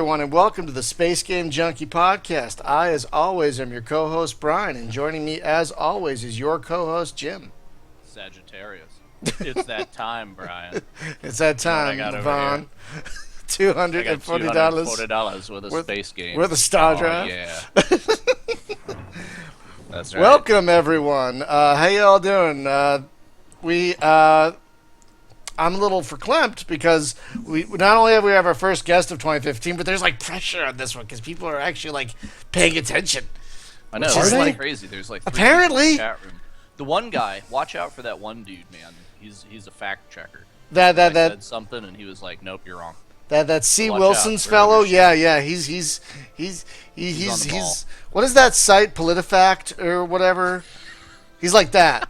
everyone, and welcome to the Space Game Junkie podcast. I, as always, am your co-host, Brian, and joining me, as always, is your co-host, Jim. Sagittarius. It's that time, Brian. It's that time, Vaughn. $240. $240 with a space game. With a star drive. Yeah. That's right. Welcome, everyone. How y'all doing? I'm a little verklempt because we not only have our first guest of 2015, but there's like pressure on this one because people are actually like paying attention. I know. It's like crazy. There's like 3 apparently people in the chat room. The one guy, watch out for that one dude, man. He's a fact checker. That said something and he was like, nope, you're wrong. That C. Wilson's fellow, yeah. He's what is that site, PolitiFact or whatever? He's like that.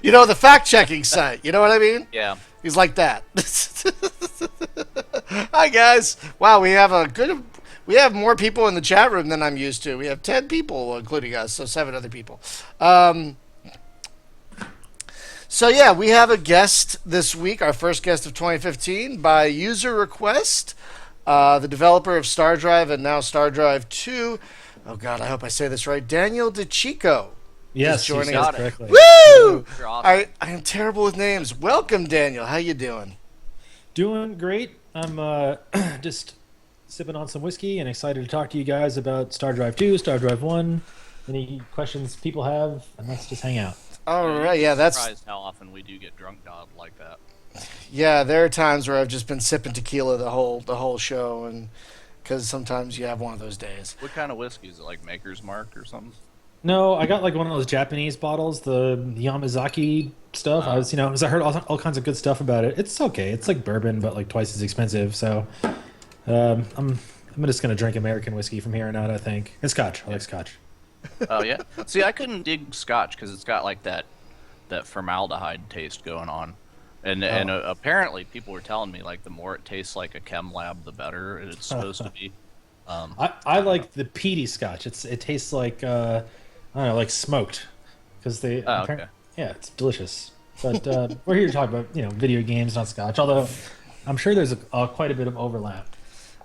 You know, the fact-checking site. You know what I mean? Yeah. He's like that. Hi, guys. Wow, we have more people in the chat room than I'm used to. We have 10 people, including us, so 7 other people. So, yeah, we have a guest this week, our first guest of 2015, by user request, the developer of Star Drive and now Star Drive 2. Oh, God, I hope I say this right. Daniel DiCicco. Yes, joining us correctly. Woo! Awesome. I am terrible with names. Welcome, Daniel. How you doing? Doing great. I'm just sipping on some whiskey and excited to talk to you guys about Star Drive 2, Star Drive 1, any questions people have, and let's just hang out. All right, yeah, that's surprised how often we do get drunk dog like that. Yeah, there are times where I've just been sipping tequila the whole show, and because sometimes you have one of those days. What kind of whiskey is it? Like Maker's Mark or something? No, I got like one of those Japanese bottles, the Yamazaki stuff. I heard all kinds of good stuff about it. It's okay. It's like bourbon, but like twice as expensive. So, I'm just gonna drink American whiskey from here on out. I think and Scotch. I like Scotch. Oh yeah. See, I couldn't dig Scotch because it's got like that formaldehyde taste going on, and apparently people were telling me like the more it tastes like a chem lab, the better it's supposed to be. I like the peaty Scotch. It tastes like I don't know, like smoked, because they. Okay. Yeah, it's delicious. But we're here to talk about video games, not Scotch. Although I'm sure there's quite a bit of overlap.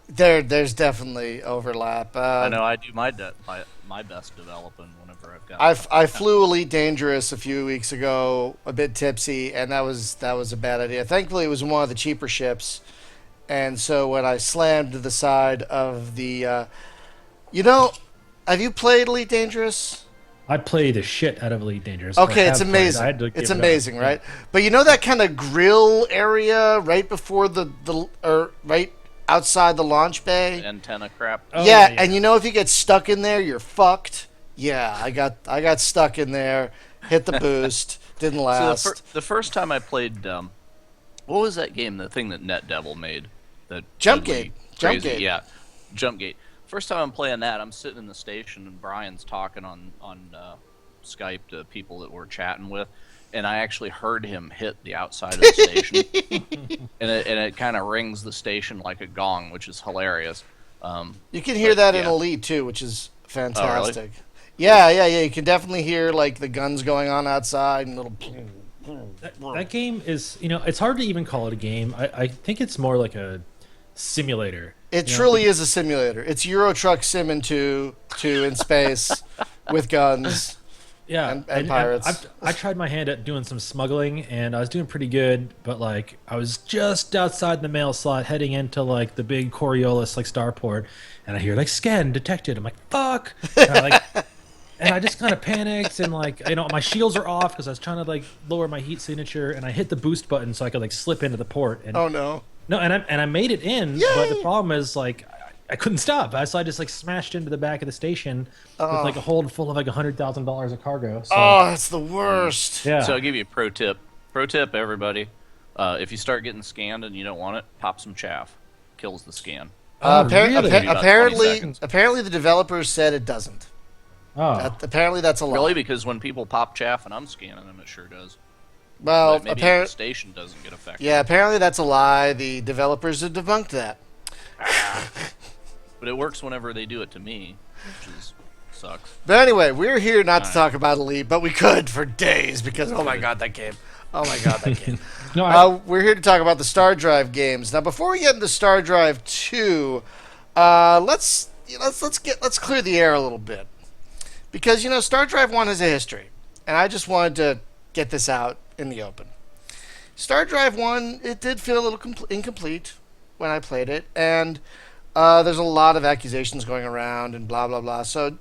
There's definitely overlap. I know I do my best developing whenever I've got. I flew Elite Dangerous a few weeks ago, a bit tipsy, and that was a bad idea. Thankfully, it was one of the cheaper ships, and so when I slammed to the side of the, have you played Elite Dangerous? I play the shit out of Elite Dangerous. Okay, it's amazing. It's amazing, right? But you know that kind of grill area right before right outside the launch bay? Antenna crap. Oh, yeah, and if you get stuck in there, you're fucked. Yeah, I got stuck in there, hit the boost, didn't last. So the first time I played, what was that game? The thing that NetDevil made? Jumpgate. Yeah, Jumpgate. First time I'm playing that, I'm sitting in the station and Brian's talking on Skype to people that we're chatting with, and I actually heard him hit the outside of the station, and it kind of rings the station like a gong, which is hilarious. You can hear that in Elite too, which is fantastic. Oh, really? Yeah. You can definitely hear like the guns going on outside and little. That game is, it's hard to even call it a game. I think it's more like a simulator. It truly is a simulator. It's Euro Truck Sim in 2 in space with guns. Yeah, and pirates. I tried my hand at doing some smuggling, and I was doing pretty good, but like I was just outside the mail slot, heading into like the big Coriolis like starport, and I hear like scan detected. I'm like, fuck. And I just kind of panicked, and like my shields are off because I was trying to like lower my heat signature, and I hit the boost button so I could like slip into the port. And oh no. No, and I made it in, Yay! But the problem is like I couldn't stop. So I just like smashed into the back of the station with like a hold full of like $100,000 of cargo. So, that's the worst. Yeah. So I'll give you a pro tip. Pro tip, everybody. If you start getting scanned and you don't want it, pop some chaff. Kills the scan. Apparently the developers said it doesn't. Oh. Apparently that's a lie. Really? Because when people pop chaff and I'm scanning them, it sure does. Well, maybe the station doesn't get affected. Yeah, apparently that's a lie. The developers have debunked that. But it works whenever they do it to me, which is sucks. But anyway, we're here not to All right. talk about Elite, but we could for days because oh my god, that game. Oh my god, that game. No, I, We're here to talk about the Star Drive games. Now, before we get into Star Drive 2, let's clear the air a little bit because Star Drive 1 has a history, and I just wanted to get this out in the open. Star Drive 1, it did feel a little incomplete when I played it, and there's a lot of accusations going around and blah blah blah. So,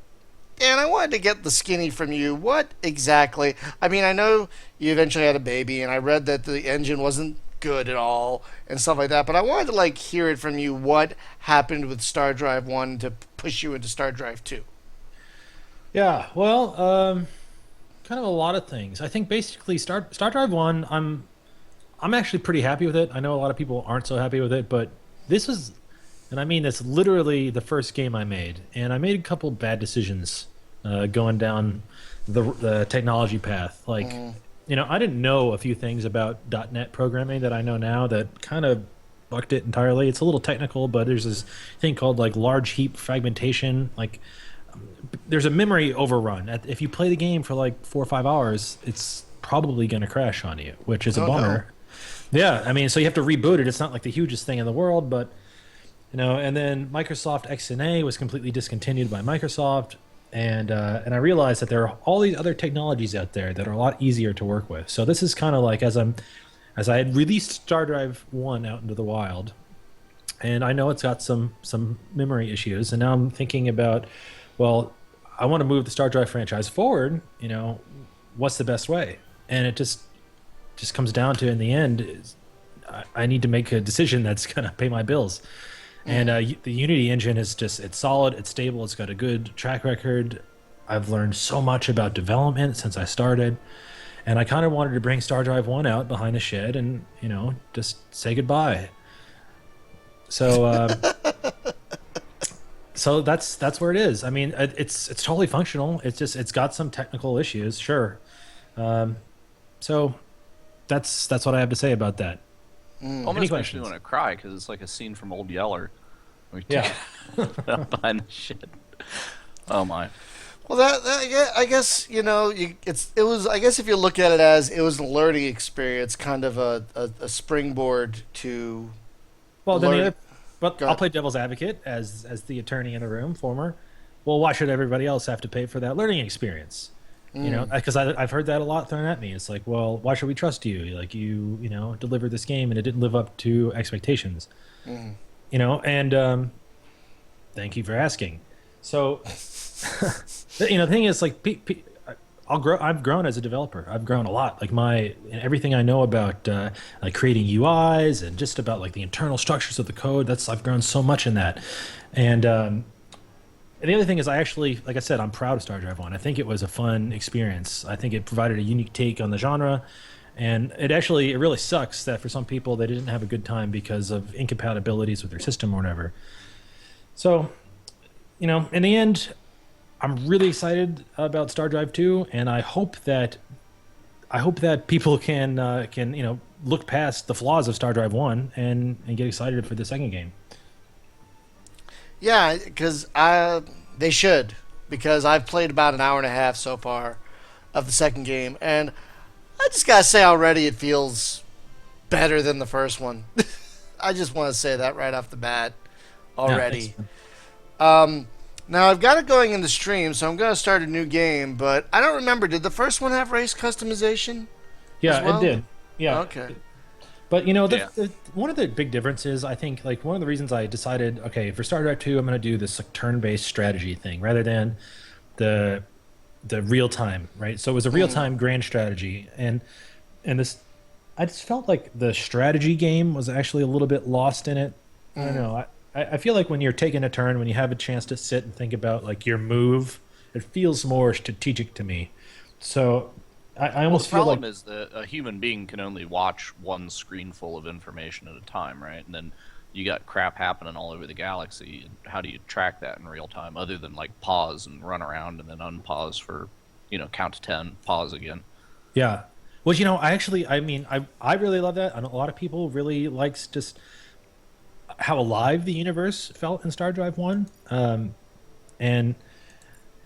Dan, I wanted to get the skinny from you. What exactly? I mean, I know you eventually had a baby, and I read that the engine wasn't good at all and stuff like that. But I wanted to hear it from you. What happened with Star Drive 1 to push you into Star Drive 2? yeah, well, kind of a lot of things. I think basically Star Drive 1, I'm actually pretty happy with it. I know a lot of people aren't so happy with it, but this was, and I mean this literally the first game I made, and I made a couple bad decisions going down the technology path. I didn't know a few things about .NET programming that I know now that kind of bucked it entirely. It's a little technical, but there's this thing called large heap fragmentation. There's a memory overrun. If you play the game for 4 or 5 hours, it's probably going to crash on you, which is a bummer. No. Yeah, I mean, so you have to reboot it. It's not the hugest thing in the world, but and then Microsoft XNA was completely discontinued by Microsoft, and I realized that there are all these other technologies out there that are a lot easier to work with. So this is kind of as I had released Star Drive 1 out into the wild, and I know it's got some memory issues, and now I'm thinking about, well, I want to move the Star Drive franchise forward. What's the best way? And it just comes down to, in the end, I need to make a decision that's going to pay my bills. And the Unity engine is it's solid, it's stable, it's got a good track record. I've learned so much about development since I started, and I kind of wanted to bring Star Drive 1 out behind the shed and just say goodbye. So so that's where it is. I mean, it's totally functional. It's got some technical issues, sure. So that's what I have to say about that. Almost makes me want to cry because it's like a scene from Old Yeller. Yeah. Behind the shed. Oh my. Well, yeah, I guess it was. I guess if you look at it as it was a learning experience, kind of a springboard to. Well, learn. then but I'll play devil's advocate as the attorney in the room, former. Well, why should everybody else have to pay for that learning experience? Because I've heard that a lot thrown at me. It's like, well, why should we trust you? You delivered this game and it didn't live up to expectations. And thank you for asking. So, the thing is, I've grown as a developer. I've grown a lot. Everything I know about creating UIs and just about the internal structures of the code. I've grown so much in that, and the other thing is, I actually, like I said, I'm proud of Star Drive 1. I think it was a fun experience. I think it provided a unique take on the genre, and it really sucks that for some people they didn't have a good time because of incompatibilities with their system or whatever. So, in the end, I'm really excited about Star Drive 2, and I hope that people can look past the flaws of Star Drive 1 and get excited for the second game. Yeah, because they should. Because I've played about an hour and a half so far of the second game, and I just gotta say already it feels better than the first one. I just want to say that right off the bat already. Now I've got it going in the stream, so I'm gonna start a new game. But I don't remember. Did the first one have race customization? Yeah, as well? it did. Yeah. Okay. But one of the big differences, I think, one of the reasons I decided, okay, for Star Trek 2, I'm going to do this turn-based strategy thing rather than the real time, right? So it was a real time grand strategy, and this, I just felt like the strategy game was actually a little bit lost in it. I don't know. I feel like when you're taking a turn, when you have a chance to sit and think about your move, it feels more strategic to me. So I almost feel like the problem is that a human being can only watch one screen full of information at a time, right? And then you got crap happening all over the galaxy. How do you track that in real time, other than pause and run around and then unpause for, count to 10, pause again? Yeah. Well, I really love that. And a lot of people really likes just how alive the universe felt in Star Drive 1. And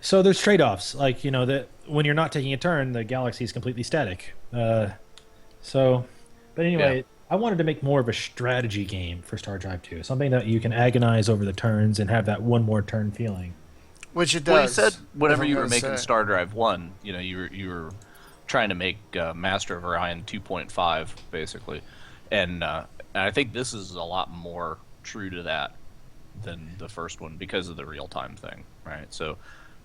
So there's trade-offs, like that when you're not taking a turn, the galaxy is completely static. So, but Yeah. anyway, I wanted to make more of a strategy game for Star Drive 2, something that you can agonize over the turns and have that one more turn feeling. Which it Well, you said does. If whenever I'm you going were to making say. Star Drive One, you were trying to make Master of Orion 2.5 basically, and I think this is a lot more true to that than the first one because of the real time thing, right? So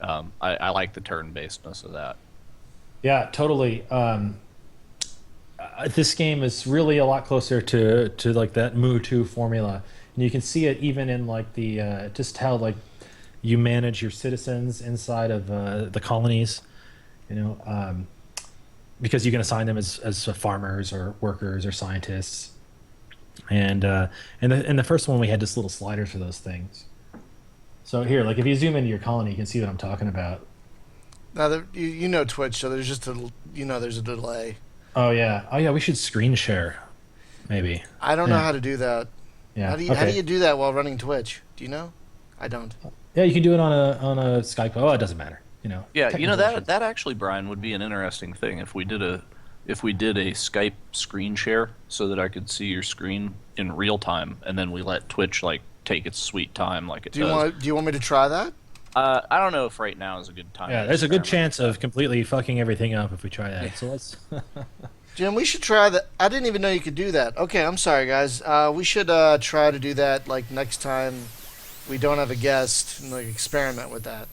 I like the turn basedness of that. Yeah, totally. This game is really a lot closer to like that Mu 2 formula, and you can see it even in like the just how like you manage your citizens inside of the colonies. You know, because you can assign them as farmers or workers or scientists. And in the first one, we had just little sliders for those things. So here, like if you zoom into your colony, you can see what I'm talking about. Now, you know Twitch, so there's just there's a delay. Oh yeah, we should screen share maybe. I don't know Yeah, how to do that. yeah. How do Okay. you do that while running Twitch? Do you know? I don't. Yeah, you can do it on a Skype. Oh, it doesn't matter. Yeah, Technical that issues. that actually, Brian, would be an interesting thing if we did a Skype screen share so that I could see your screen in real time, and then we let Twitch like take its sweet time like it does. Do you want me to try that? I don't know if right now is a good time Yeah, to there's a good experiment chance with of completely fucking everything up if we try that. So let's. Jim, we should try that. I didn't even know you could do that. Okay, I'm sorry, guys. We should try to do that like next time we don't have a guest and like experiment with that.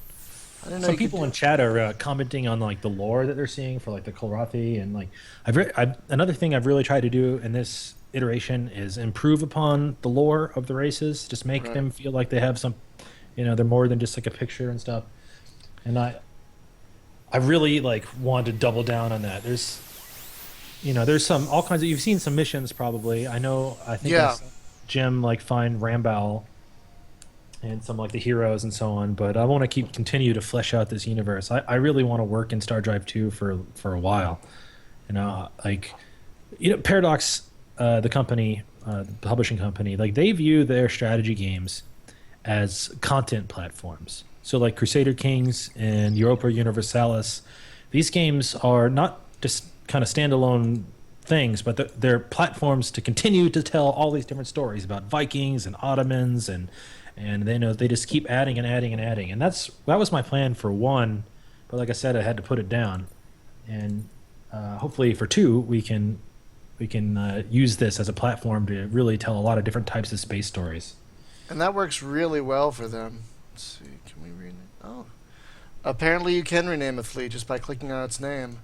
I didn't know Some you could people do. in chat are commenting on like the lore that they're seeing for like the Kolrathi and like another thing I've really tried to do in this iteration is improve upon the lore of the races, just make Right. them feel like they have some, they're more than just like a picture and stuff. And I really like want to double down on that. There's some all kinds of you've seen some missions probably. I think I Yeah. saw Jim like find Rambal and some like the heroes and so on. But I want to continue to flesh out this universe. I really want to work in Star Drive 2 for a while. Like Paradox, the company, the publishing company, like they view their strategy games as content platforms. So like Crusader Kings and Europa Universalis, these games are not just kind of standalone things, but they're platforms to continue to tell all these different stories about Vikings and Ottomans and they just keep adding and adding and adding. And that was my plan for one, but like I said, I had to put it down. And hopefully for two, we can use this as a platform to really tell a lot of different types of space stories. And that works really well for them. Let's see. Can we rename? Oh, apparently you can rename a fleet just by clicking on its name.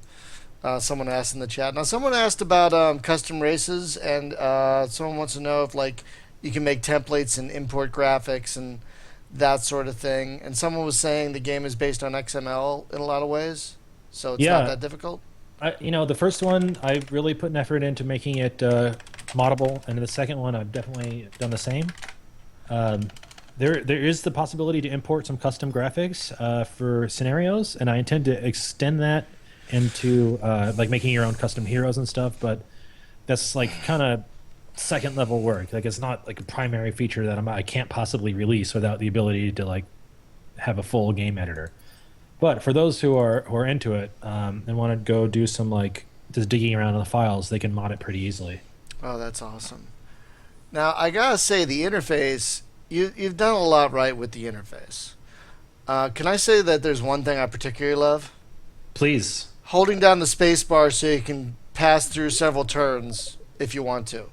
Someone asked in the chat. Now, someone asked about custom races, and someone wants to know if like you can make templates and import graphics and that sort of thing. And someone was saying the game is based on XML in a lot of ways, so it's not Yeah, that difficult. the first one I really put an effort into making it moddable, and the second one I've definitely done the same. Um, there is the possibility to import some custom graphics for scenarios, and I intend to extend that into like making your own custom heroes and stuff. But that's like kind of second level work. Like it's not like a primary feature that I can't possibly release without the ability to like have a full game editor. But for those who are into it and want to go do some like just digging around in the files, they can mod it pretty easily. Oh, that's awesome. Now, I gotta say, the interface, you've done a lot right with the interface. Can I say that there's one thing I particularly love? Please. Holding down the space bar so you can pass through several turns if you want to.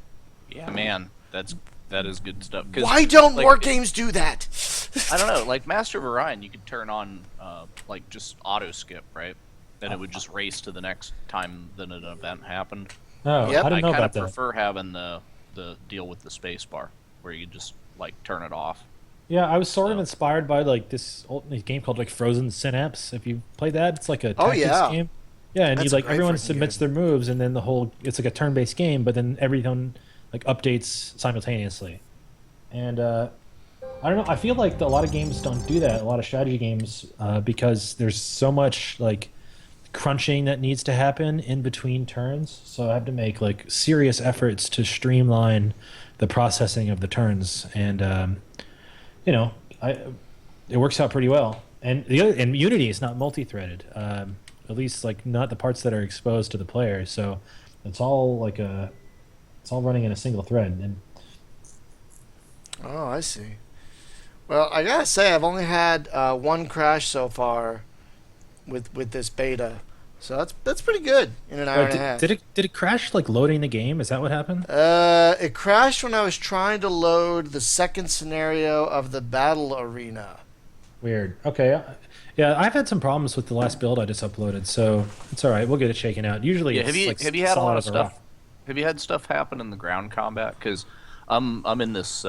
Yeah, man, that is good stuff. 'Cause, Why don't like, more games do that? I don't know, like Master of Orion, you could turn on like just auto skip, right? Then it would just race to the next time that an event happened. Oh, Yep. I didn't I know kind about of that. prefer having the deal with the space bar, where you just like turn it off. Yeah, I was sort of So inspired by like this old game called like Frozen Synapse. If you played that, it's like a Oh, tactics yeah. game. Yeah, and you That's a like great everyone freaking submits game. their moves, and then it's like a turn-based game, but then everyone like updates simultaneously. And I don't know. I feel like a lot of games don't do that. A lot of strategy games because there's so much like crunching that needs to happen in between turns. So I have to make like serious efforts to streamline the processing of the turns. And you know, I it works out pretty well. And the other, and Unity is not multi-threaded, at least like not the parts that are exposed to the player. So it's all like it's all running in a single thread. And Oh, I see. Well, I gotta say, I've only had one crash so far with this beta, so that's pretty good in an hour and a half. did it crash like loading the game? Is that what happened? It crashed when I was trying to load the second scenario of the battle arena. Weird. Okay. Yeah, I've had some problems with the last build I just uploaded, so it's all right. We'll get it shaken out. Usually, Yeah, it's like have you had a solid lot of as a rock. stuff? Have you had stuff happen in the ground combat? Because I'm in this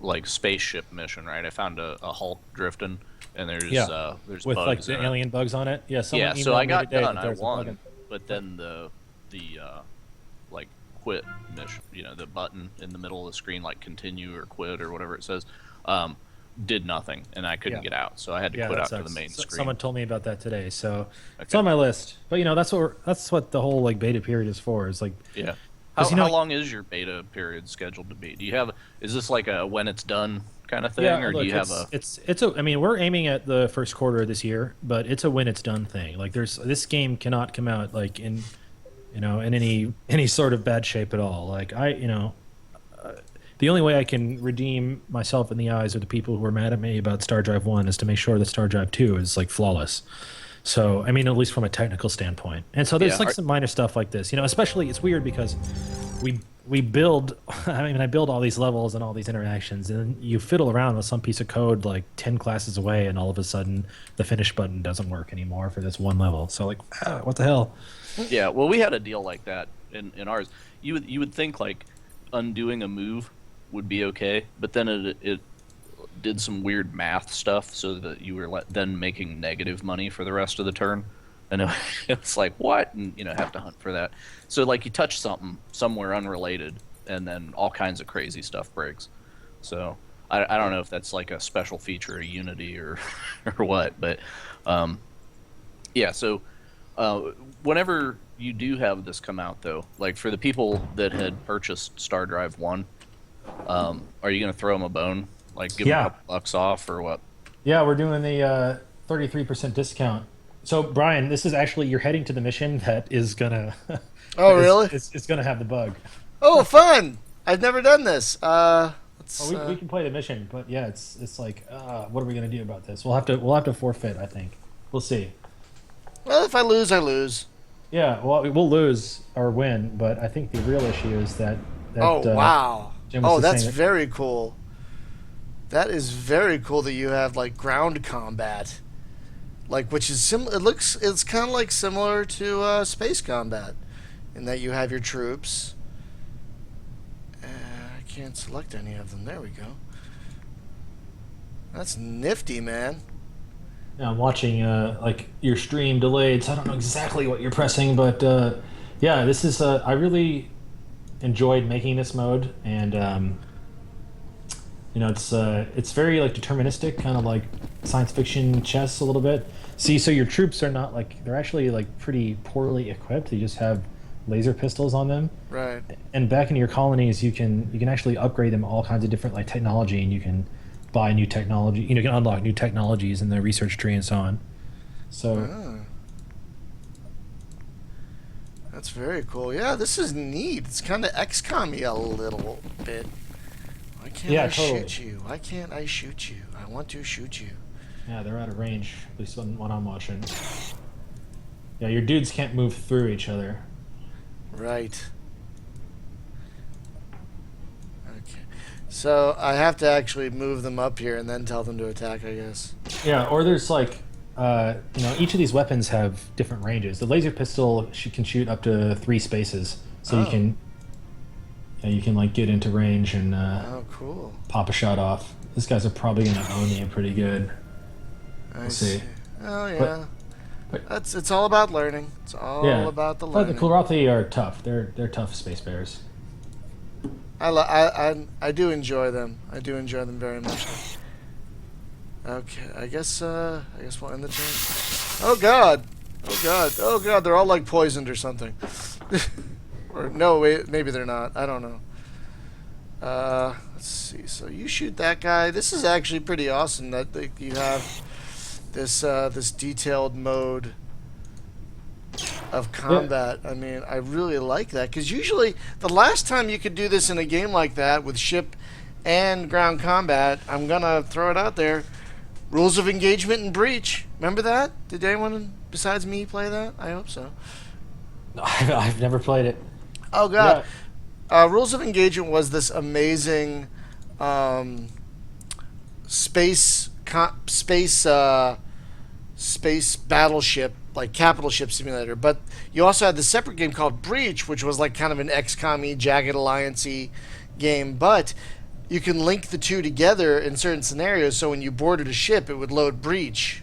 like spaceship mission, right? I found a Hulk drifting, and there's With like bugs the in it. alien bugs on it. Yeah, someone Yeah, so emailed I me got today done. that I there's a bug won, but then the like quit mission, the button in the middle of the screen, like continue or quit or whatever it says, did nothing, and I couldn't Yeah. get out, so I had to Yeah, quit that out to the sucks. main screen. Someone told me about that today, so it's Okay. on my list. But that's what the whole like beta period is for. Is like, Yeah. 'cause, How long is your beta period scheduled to be? Do you have is this like a when it's done kind of thing, yeah, or do look, you have a it's a. I mean, we're aiming at the first quarter of this year, but it's a when it's done thing. Like, this game cannot come out like in in any sort of bad shape at all. Like the only way I can redeem myself in the eyes of the people who are mad at me about Star Drive 1 is to make sure that Star Drive 2 is like flawless. So, I mean, at least from a technical standpoint. And so there's Yeah, like some minor stuff like this. Especially it's weird because we build I build all these levels and all these interactions, and then you fiddle around with some piece of code like 10 classes away, and all of a sudden the finish button doesn't work anymore for this one level. So like, what the hell? Yeah, well, we had a deal like that in ours. You would think like undoing a move would be okay, but then it did some weird math stuff so that you were then making negative money for the rest of the turn, and it's like what, and have to hunt for that. So like you touch something somewhere unrelated, and then all kinds of crazy stuff breaks. So I don't know if that's like a special feature of Unity or or what, but yeah. So whenever you do have this come out, though, like for the people that had purchased Star Drive 1, are you going to throw them a bone? Like give them Yeah. a couple bucks off or what? Yeah, we're doing the 33% discount. So Brian, this is actually you're heading to the mission that is gonna. Oh, really? It's gonna have the bug. Oh, fun! I've never done this. Let's, Well, we can play the mission, but yeah, it's like, what are we gonna do about this? We'll have to forfeit. I think we'll see. well, if I lose, I lose. Yeah, well, we'll lose or win, but I think the real issue is that. Oh, wow. Jim was Oh, just that's saying that- very cool. That is very cool that you have like ground combat, like which is it's kind of like similar to space combat, in that you have your troops. I can't select any of them. There we go. That's nifty, man. Yeah, I'm watching like your stream delayed, so I don't know exactly what you're pressing, but yeah, this is I really enjoyed making this mode, and it's very like deterministic, kind of like science fiction chess a little bit. See, so your troops are not like they're actually like pretty poorly equipped. You just have laser pistols on them, Right. and back in your colonies, you can actually upgrade them all kinds of different like technology, and you can buy new technology. You can unlock new technologies in the research tree and so on. So Ah, that's very cool. Yeah, this is neat. It's kind of XCOM-y a little bit. Why can't Yeah, I totally. shoot you? Why can't I shoot you? I want to shoot you. yeah, they're out of range. At least when I'm watching. Yeah, your dudes can't move through each other. Right. Okay. So I have to actually move them up here and then tell them to attack, I guess. Yeah, or there's like, each of these weapons have different ranges. The laser pistol can shoot up to 3 spaces, so Oh. you can like get into range and Oh, cool. pop a shot off. These guys are probably gonna own you pretty good. I see. Oh, yeah. but- It's all about learning. It's all Yeah, about the but the learning. Kulrathi are tough. They're tough space bears. I do enjoy them. I do enjoy them very much. Okay, I guess we'll end the turn. Oh god. Oh god. Oh god, they're all like poisoned or something. Or no, wait, maybe they're not. I don't know. Let's see. So you shoot that guy. This is actually pretty awesome that you have this detailed mode of combat. I mean, I really like that because usually the last time you could do this in a game like that with ship and ground combat, I'm gonna throw it out there. Rules of Engagement and Breach. Remember that? Did anyone besides me play that? I hope so. No, I've never played it. Oh God. Yeah. Rules of Engagement was this amazing space battleship, like capital ship simulator. But you also had the separate game called Breach, which was like kind of an XCOM-y, Jagged Alliance-y game. But you can link the two together in certain scenarios. So when you boarded a ship, it would load Breach.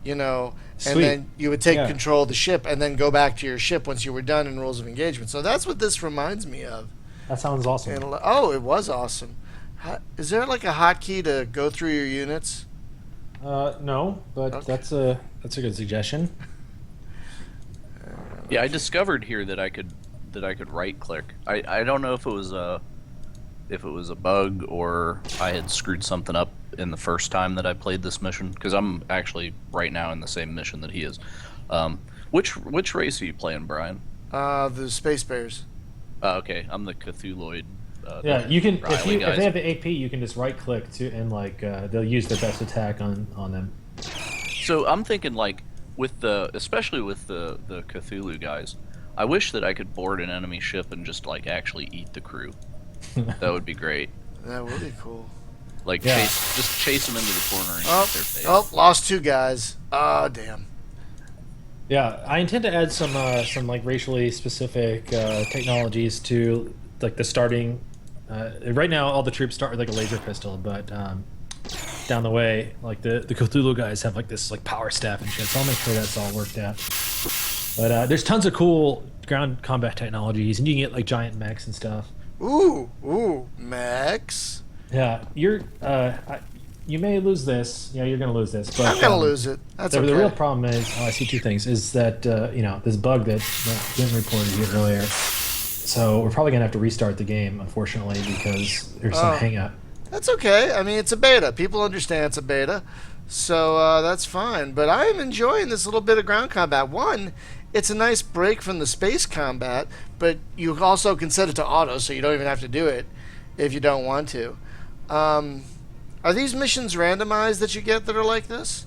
You know, and Sweet. then you would take Yeah. control of the ship and then go back to your ship once you were done in Rules of Engagement. So that's what this reminds me of. That sounds awesome. And, oh, it was awesome. Is there like a hotkey to go through your units? No, but Okay. that's a good suggestion. Yeah, I discovered here that I could right click. I don't know if it was a bug or I had screwed something up in the first time that I played this mission, because I'm actually right now in the same mission that he is. Which race are you playing, Brian? The Space Bears. Okay, I'm the Cthulhuid. Yeah, you can if Riley they guys. have the AP, you can just right click to and like they'll use their best attack on them. So I'm thinking like especially with the Cthulhu guys, I wish that I could board an enemy ship and just like actually eat the crew. That would be great. That would be cool. Like Yeah. chase them into the corner and eat Oh, their face. lost two guys. Oh, damn. Yeah, I intend to add some like racially specific technologies to like the starting. Right now, all the troops start with like a laser pistol, but down the way, like the Cthulhu guys have like this like power staff and shit. So I'll make sure that's all worked out. But there's tons of cool ground combat technologies, and you can get like giant mechs and stuff. Ooh, Max. Yeah, you may lose this. Yeah, you're gonna lose this. But I'm gonna lose it. That's okay. The real problem is, I see two things. Is that this bug that Jim reported here earlier. So we're probably gonna have to restart the game, unfortunately, because there's some hang up. That's okay. I mean, it's a beta. People understand it's a beta, so that's fine. But I am enjoying this little bit of ground combat. One, it's a nice break from the space combat, but you also can set it to auto, so you don't even have to do it if you don't want to. Are these missions randomized that you get that are like this?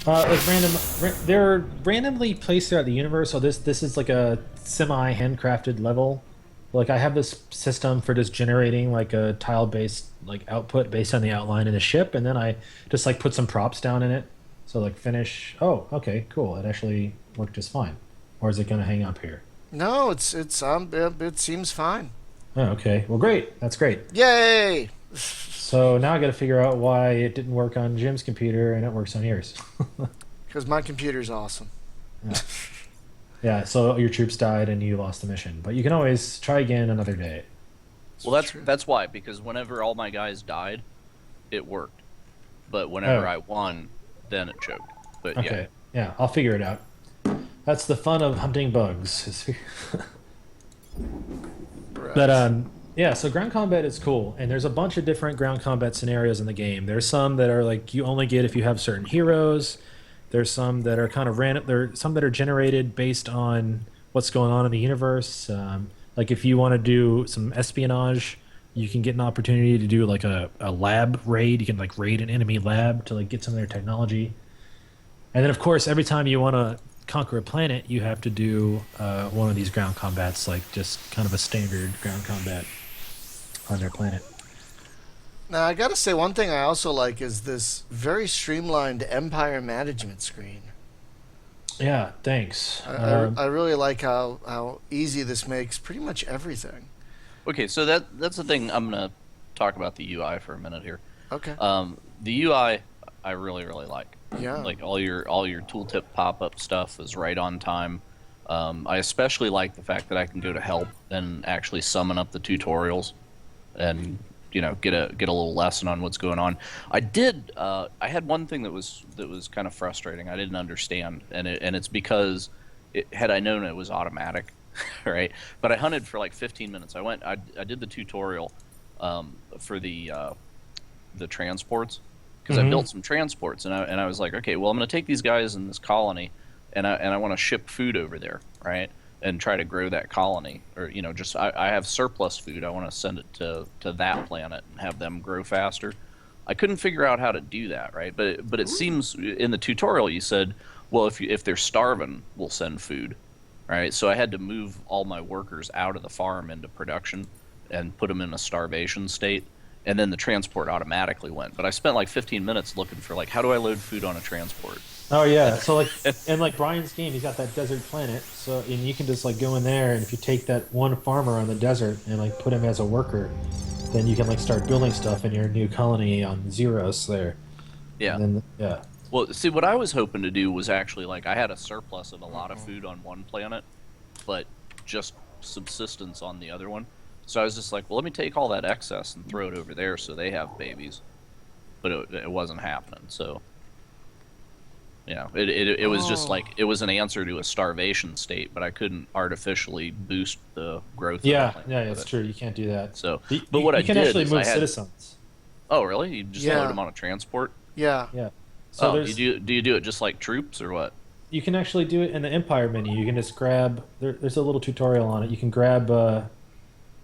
Like they're randomly placed throughout the universe. So this is like a semi-handcrafted level. Like I have this system for just generating like a tile-based like output based on the outline of the ship, and then I just like put some props down in it. So like finish. Oh, okay, cool. It actually worked just fine. Or is it gonna hang up here? No, it seems fine. Oh, okay. Well, great. That's great. Yay! So now I got to figure out why it didn't work on Jim's computer and it works on yours. Because my computer's awesome. Yeah. So your troops died and you lost the mission, but you can always try again another day. Well, that's why, because whenever all my guys died, it worked. But whenever I won, then it choked. But Okay. Yeah, I'll figure it out. That's the fun of hunting bugs. But yeah, so ground combat is cool, and there's a bunch of different ground combat scenarios in the game. There's some that are like you only get if you have certain heroes. There's some that are kind of random. There's some that are generated based on what's going on in the universe. Like if you want to do some espionage, you can get an opportunity to do like a lab raid. You can like raid an enemy lab to like get some of their technology. And then of course, every time you want to conquer a planet, you have to do one of these ground combats, like just kind of a standard ground combat on their planet. Now, I gotta say, one thing I also like is this very streamlined Empire management screen. Yeah, thanks. I really like how easy this makes pretty much everything. Okay, so that's the thing. I'm gonna talk about the UI for a minute here. Okay. The UI I really like. Yeah. Like all your tooltip pop-up stuff is right on time. I especially like the fact that I can go to help and actually summon up the tutorials, and get a little lesson on what's going on. I had one thing that was kind of frustrating. I didn't understand, and it's because had I known it was automatic, right? But I hunted for like 15 minutes. I did the tutorial, for the transports, because I built some transports, and I was like, okay, well, I'm going to take these guys in this colony, and I want to ship food over there, right? And try to grow that colony, or just I have surplus food. I want to send it to that planet and have them grow faster. I couldn't figure out how to do that, right? But it seems in the tutorial you said, well, if they're starving, we'll send food, right? So I had to move all my workers out of the farm into production and put them in a starvation state, and then the transport automatically went. But I spent like 15 minutes looking for like, how do I load food on a transport? Oh yeah, so like in like Brian's game, he's got that desert planet. So and you can just like go in there, and if you take that one farmer on the desert and like put him as a worker, then you can like start building stuff in your new colony on Zeros there. Yeah. And then, yeah. Well, see, what I was hoping to do was actually like I had a surplus of a lot of food on one planet, but just subsistence on the other one. So I was just like, well, let me take all that excess and throw it over there so they have babies. But it wasn't happening. So, it was just like it was an answer to a starvation state, but I couldn't artificially boost the growth. Yeah, of the planet yeah, with that's it. true. You can't do that. So, You, but you- what you I can did actually is move I had. citizens. Oh, really? You just Yeah. load them on a transport? Yeah. Yeah. So Oh, there's do you do it just like troops or what? you can actually do it in the Empire menu. You can just grab there's a little tutorial on it. You can grab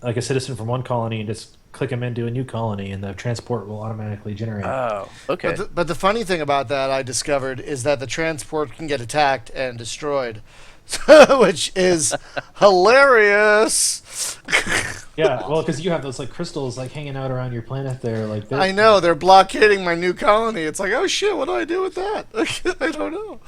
like a citizen from one colony and just click them into a new colony, and the transport will automatically generate. Oh, okay. But the funny thing about that I discovered is that the transport can get attacked and destroyed, which is hilarious. Yeah, well, because you have those like crystals like hanging out around your planet there, like I know they're blockading my new colony. It's like, oh shit, what do I do with that? I don't know.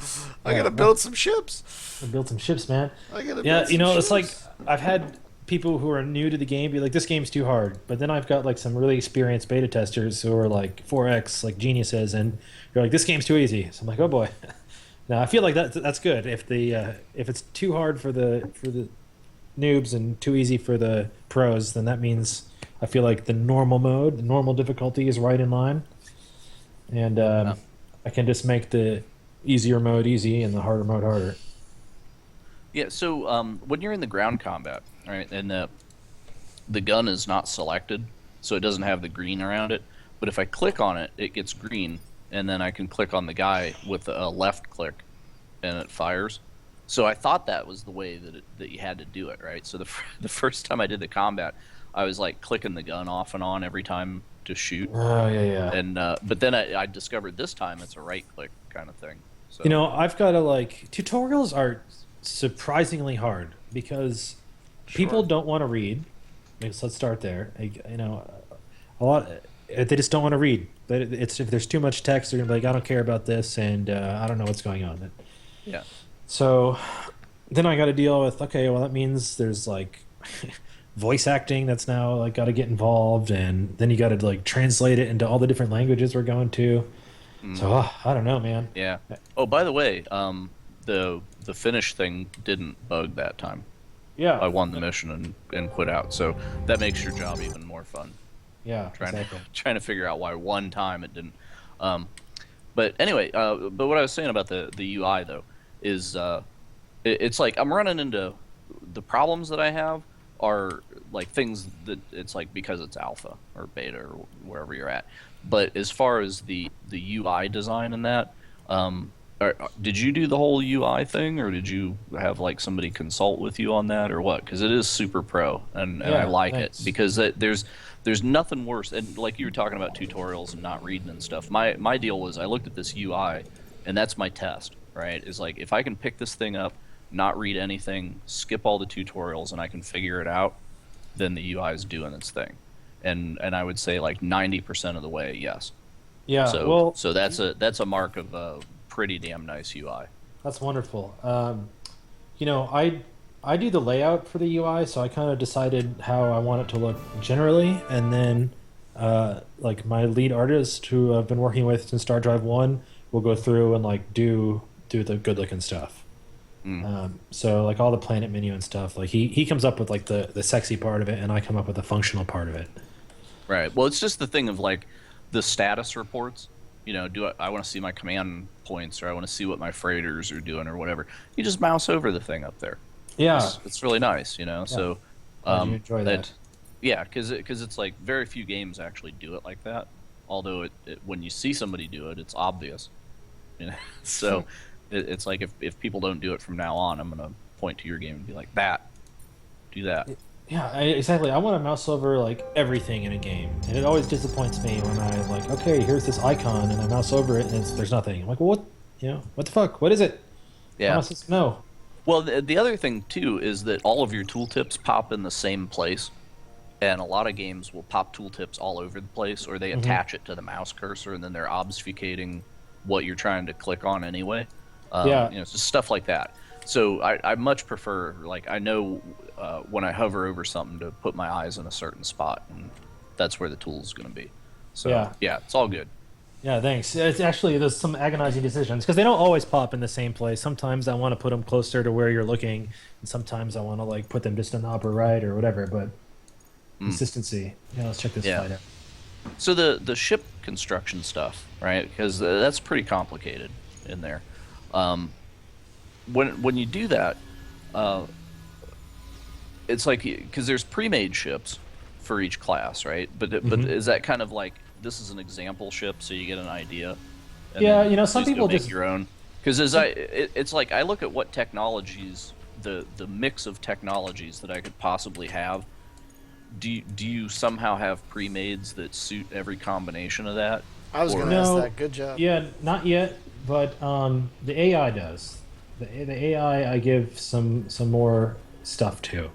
I gotta build some ships. build some ships, man. I gotta Yeah, build some it's like ships. I've had people who are new to the game be like, "This game's too hard," but then I've got like some really experienced beta testers who are like 4X, like geniuses, and you're like, "This game's too easy." So I'm like, "Oh boy." Now I feel like that's good. If it's too hard for the noobs and too easy for the pros, then that means I feel like the normal mode, the normal difficulty is right in line, and I can just make the easier mode easy and the harder mode harder. Yeah, so when you're in the ground combat, right, and the gun is not selected, so it doesn't have the green around it, but if I click on it, it gets green, and then I can click on the guy with a left click, and it fires. So I thought that was the way that you had to do it, right? So the first time I did the combat, I was like clicking the gun off and on every time to shoot, Oh yeah. and but then I discovered this time it's a right click kind of thing. So I've got to like tutorials are surprisingly hard because people don't want to read. Let's start there. A lot they just don't want to read. But it's if there's too much text, they're gonna be like, I don't care about this, and I don't know what's going on. yeah. So then I got to deal with okay, well that means there's like voice acting that's now like got to get involved, and then you got to like translate it into all the different languages we're going to. So I don't know, man. Yeah. Oh, by the way, the finish thing didn't bug that time. Yeah. I won the mission and quit out, so that makes your job even more fun. Yeah. Exactly. Trying to figure out why one time it didn't. But anyway, but what I was saying about the UI though is it's like I'm running into the problems that I have are like things that it's like because it's alpha or beta or wherever you're at. But as far as the UI design and that, did you do the whole UI thing, or did you have like somebody consult with you on that, or what? Because it is super pro, and I like thanks. it because there's nothing worse. And like you were talking about tutorials and not reading and stuff. My deal was I looked at this UI, and that's my test, right? Is like if I can pick this thing up, not read anything, skip all the tutorials, and I can figure it out, then the UI is doing its thing. And I would say like 90% of the way, yes. Yeah. So that's a mark of a pretty damn nice UI. That's wonderful. I do the layout for the UI, so I kind of decided how I want it to look generally, and then like my lead artist, who I've been working with since Star Drive 1, will go through and like do the good looking stuff. So like all the planet menu and stuff, like he comes up with like the sexy part of it, and I come up with the functional part of it. Right. Well, it's just the thing of like the status reports. Do I want to see my command points, or I want to see what my freighters are doing, or whatever. You just mouse over the thing up there. Yeah. It's really nice, So Glad you enjoy that. Yeah, because it's like very few games actually do it like that. Although when you see somebody do it, it's obvious. You know? So it's like if people don't do it from now on, I'm gonna point to your game and be like, do that. Yeah, exactly. I want to mouse over like everything in a game, and it always disappoints me when I like, okay, here's this icon, and I mouse over it, and there's nothing. I'm like, well, what? What the fuck? What is it? How am I Yeah. supposed to know? Well, the other thing too is that all of your tooltips pop in the same place, and a lot of games will pop tooltips all over the place, or they Hmm. attach it to the mouse cursor, and then they're obfuscating what you're trying to click on anyway. Yeah, Just stuff like that. So I much prefer, like, I know when I hover over something to put my eyes in a certain spot, and that's where the tool is going to be. So yeah, yeah, it's all good. yeah. Thanks. It's actually there's some agonizing decisions because they don't always pop in the same place. Sometimes I want to put them closer to where you're looking, and sometimes I want to like put them just in the upper right or whatever. But consistency. Yeah, let's check this Yeah. flight out. So the ship construction stuff, right? Because that's pretty complicated in there. Um, when you do that, uh, it's like because there's pre-made ships for each class, right? But Hmm. is that kind of like this is an example ship, so you get an idea, and Yeah, then some just go people make just your own? Because some, it's like I look at what technologies, the mix of technologies that I could possibly have. Do you somehow have pre-mades that suit every combination of that, I was going or to ask no, that. Good job. yeah, not yet, but the AI does. The AI I give some more stuff to.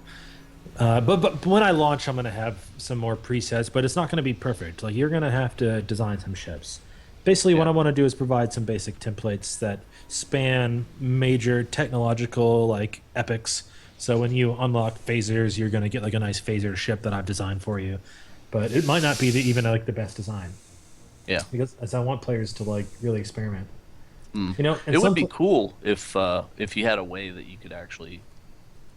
But when I launch, I'm going to have some more presets, but it's not going to be perfect. Like you're going to have to design some ships. Basically, what yeah? I want to do is provide some basic templates that span major technological like epics. So when you unlock phasers, you're going to get like a nice phaser ship that I've designed for you. But it might not be even like the best design Yeah. because as I want players to like really experiment. Mm. And It would some be cool if you had a way that you could actually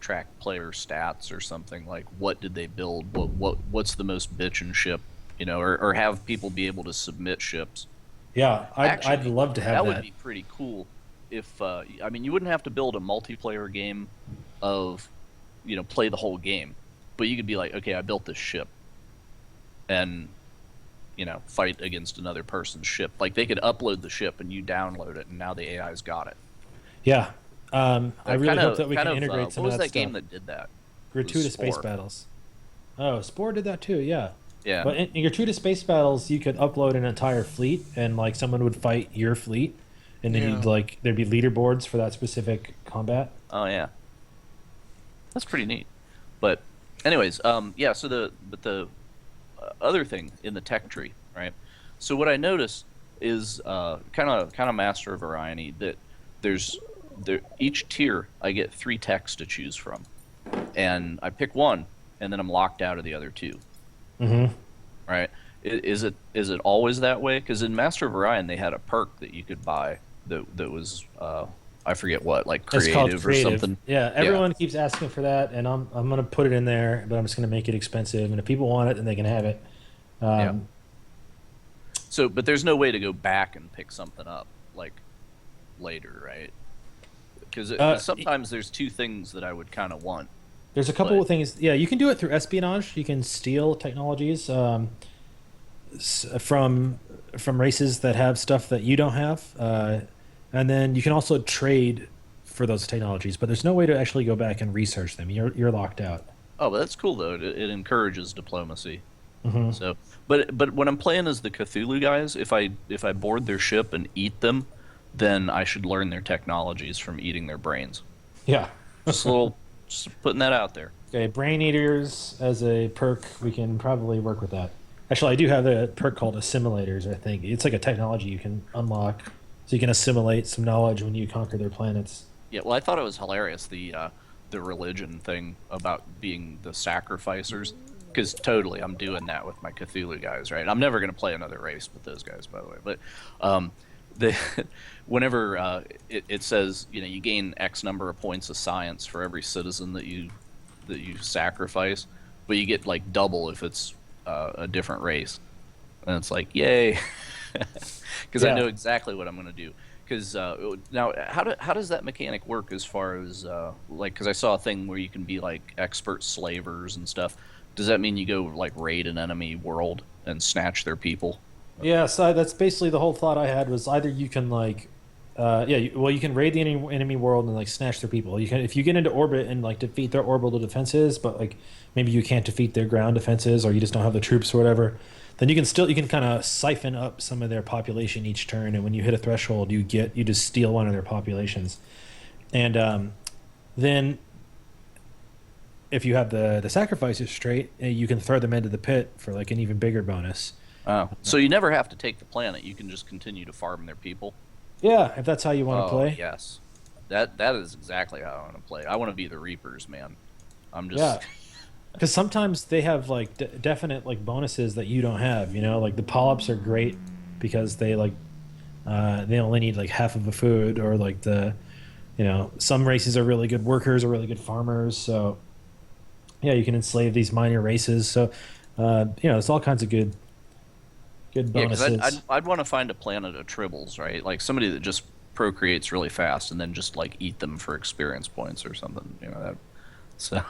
track player stats or something like what did they build, what's the most bitchin' ship, or have people be able to submit ships. yeah, I'd Actually, love to have that would that. be pretty cool if I mean you wouldn't have to build a multiplayer game of play the whole game, but you could be like, okay, I built this ship and fight against another person's ship. Like they could upload the ship and you download it, and now the AI's got it. Yeah. I really hope that we Kind can of. integrate What some of was that that game stuff. that did that? It was Gratuitous space Spore. battles. Oh, Spore did that too. Yeah. Yeah, But in gratuitous space battles, you could upload an entire fleet, and like someone would fight your fleet, and then Yeah. you'd like there'd be leaderboards for that specific combat. oh yeah, that's pretty neat. But anyways, yeah. So the other thing in the tech tree, right? So what I notice is kind of master of variety that there's each tier I get three techs to choose from, and I pick one, and then I'm locked out of the other two, Mm-hmm. right? Is it always that way? Because in Master of Orion they had a perk that you could buy that was I forget what, like It's called creative or creative. something. Yeah, Yeah, everyone keeps asking for that, and I'm gonna put it in there, but I'm just gonna make it expensive, and if people want it, then they can have it. yeah. Um, So, but there's no way to go back and pick something up like later, right? Because uh, sometimes there's two things that I would kind of want, there's a couple but of things. Yeah, you can do it through espionage. You can steal technologies from races that have stuff that you don't have, and then you can also trade for those technologies. But there's no way to actually go back and research them. You're locked out. oh, but that's cool though. It encourages diplomacy. Hmm. So, but when I'm playing as the Cthulhu guys, if I board their ship and eat them, then I should learn their technologies from eating their brains. Yeah. Just putting that out there. Okay, brain eaters as a perk, we can probably work with that. Actually, I do have a perk called assimilators. I think it's like a technology you can unlock, so you can assimilate some knowledge when you conquer their planets. Yeah, well, I thought it was hilarious the religion thing about being the sacrificers, because totally I'm doing that with my Cthulhu guys, right? I'm never going to play another race with those guys, by the way. But the whenever it says you gain X number of points of science for every citizen that you sacrifice, but you get like double if it's a different race, and it's like yay, because I Yeah. know exactly what I'm going to do. Because now, how does that mechanic work as far as like? Because I saw a thing where you can be like expert slavers and stuff. Does that mean you go like raid an enemy world and snatch their people? Yeah, so that's basically the whole thought I had was either you can like, well, you can raid the enemy world and like snatch their people. You can if you get into orbit and like defeat their orbital defenses, but like maybe you can't defeat their ground defenses or you just don't have the troops or whatever. Then you can kind of siphon up some of their population each turn, and when you hit a threshold, you just steal one of their populations, and then if you have the sacrifices straight, you can throw them into the pit for like an even bigger bonus. Oh, so you never have to take the planet. You can just continue to farm their people. Yeah, if that's how you want to play. Yes, that is exactly how I want to play. I want to be the Reapers, man. I'm just Yeah, because sometimes they have like definite like bonuses that you don't have. You know, like the polyps are great because they only need like half of a food, or like some races are really good workers or really good farmers. So yeah, you can enslave these minor races. So it's all kinds of good bonuses. because I'd want to find a planet of tribbles, right? Like somebody that just procreates really fast and then just like eat them for experience points or something. So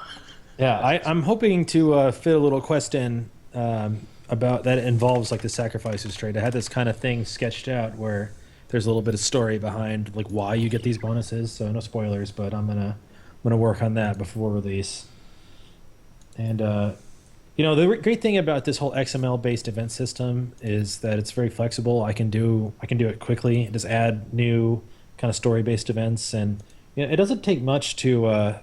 Yeah, I'm hoping to fit a little quest in about that involves like the sacrifices trade. I had this kind of thing sketched out where there's a little bit of story behind like why you get these bonuses. So no spoilers, but I'm gonna work on that before release. And the great thing about this whole XML based event system is that it's very flexible. I can do it quickly and just add new kind of story based events, and it doesn't take much to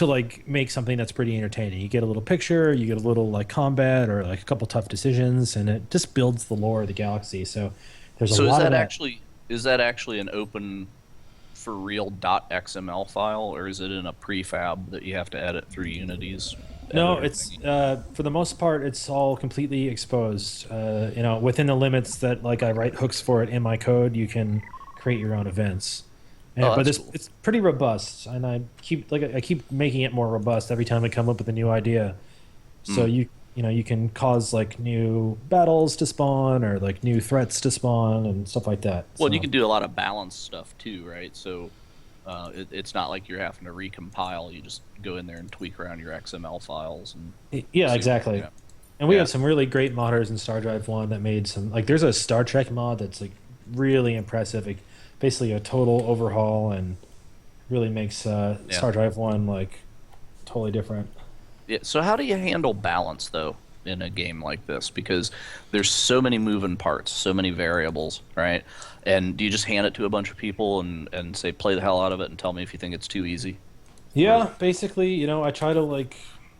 like make something that's pretty entertaining. You get a little picture, you get a little like combat or like a couple tough decisions, and it just builds the lore of the galaxy. So there's a lot of that. Is that actually an open for real .xml file, or is it in a prefab that you have to edit through Unity's? No, it's for the most part, it's all completely exposed. Within the limits that like I write hooks for it in my code, you can create your own events. But it's pretty robust, and I keep making it more robust every time I come up with a new idea. So you can cause like new battles to spawn or like new threats to spawn and stuff like that. Well, So, you can do a lot of balance stuff too, right? So it's not like you're having to recompile. You just go in there and tweak around your XML files and yeah, exactly. Yeah. And we have some really great modders in Star Drive 1 that made some like there's a Star Trek mod that's like really impressive. Like, basically a total overhaul and really makes Star Drive 1 like totally different. Yeah. So how do you handle balance though in a game like this? Because there's so many moving parts, so many variables, right? And do you just hand it to a bunch of people and say play the hell out of it and tell me if you think it's too easy? Yeah, basically, I try to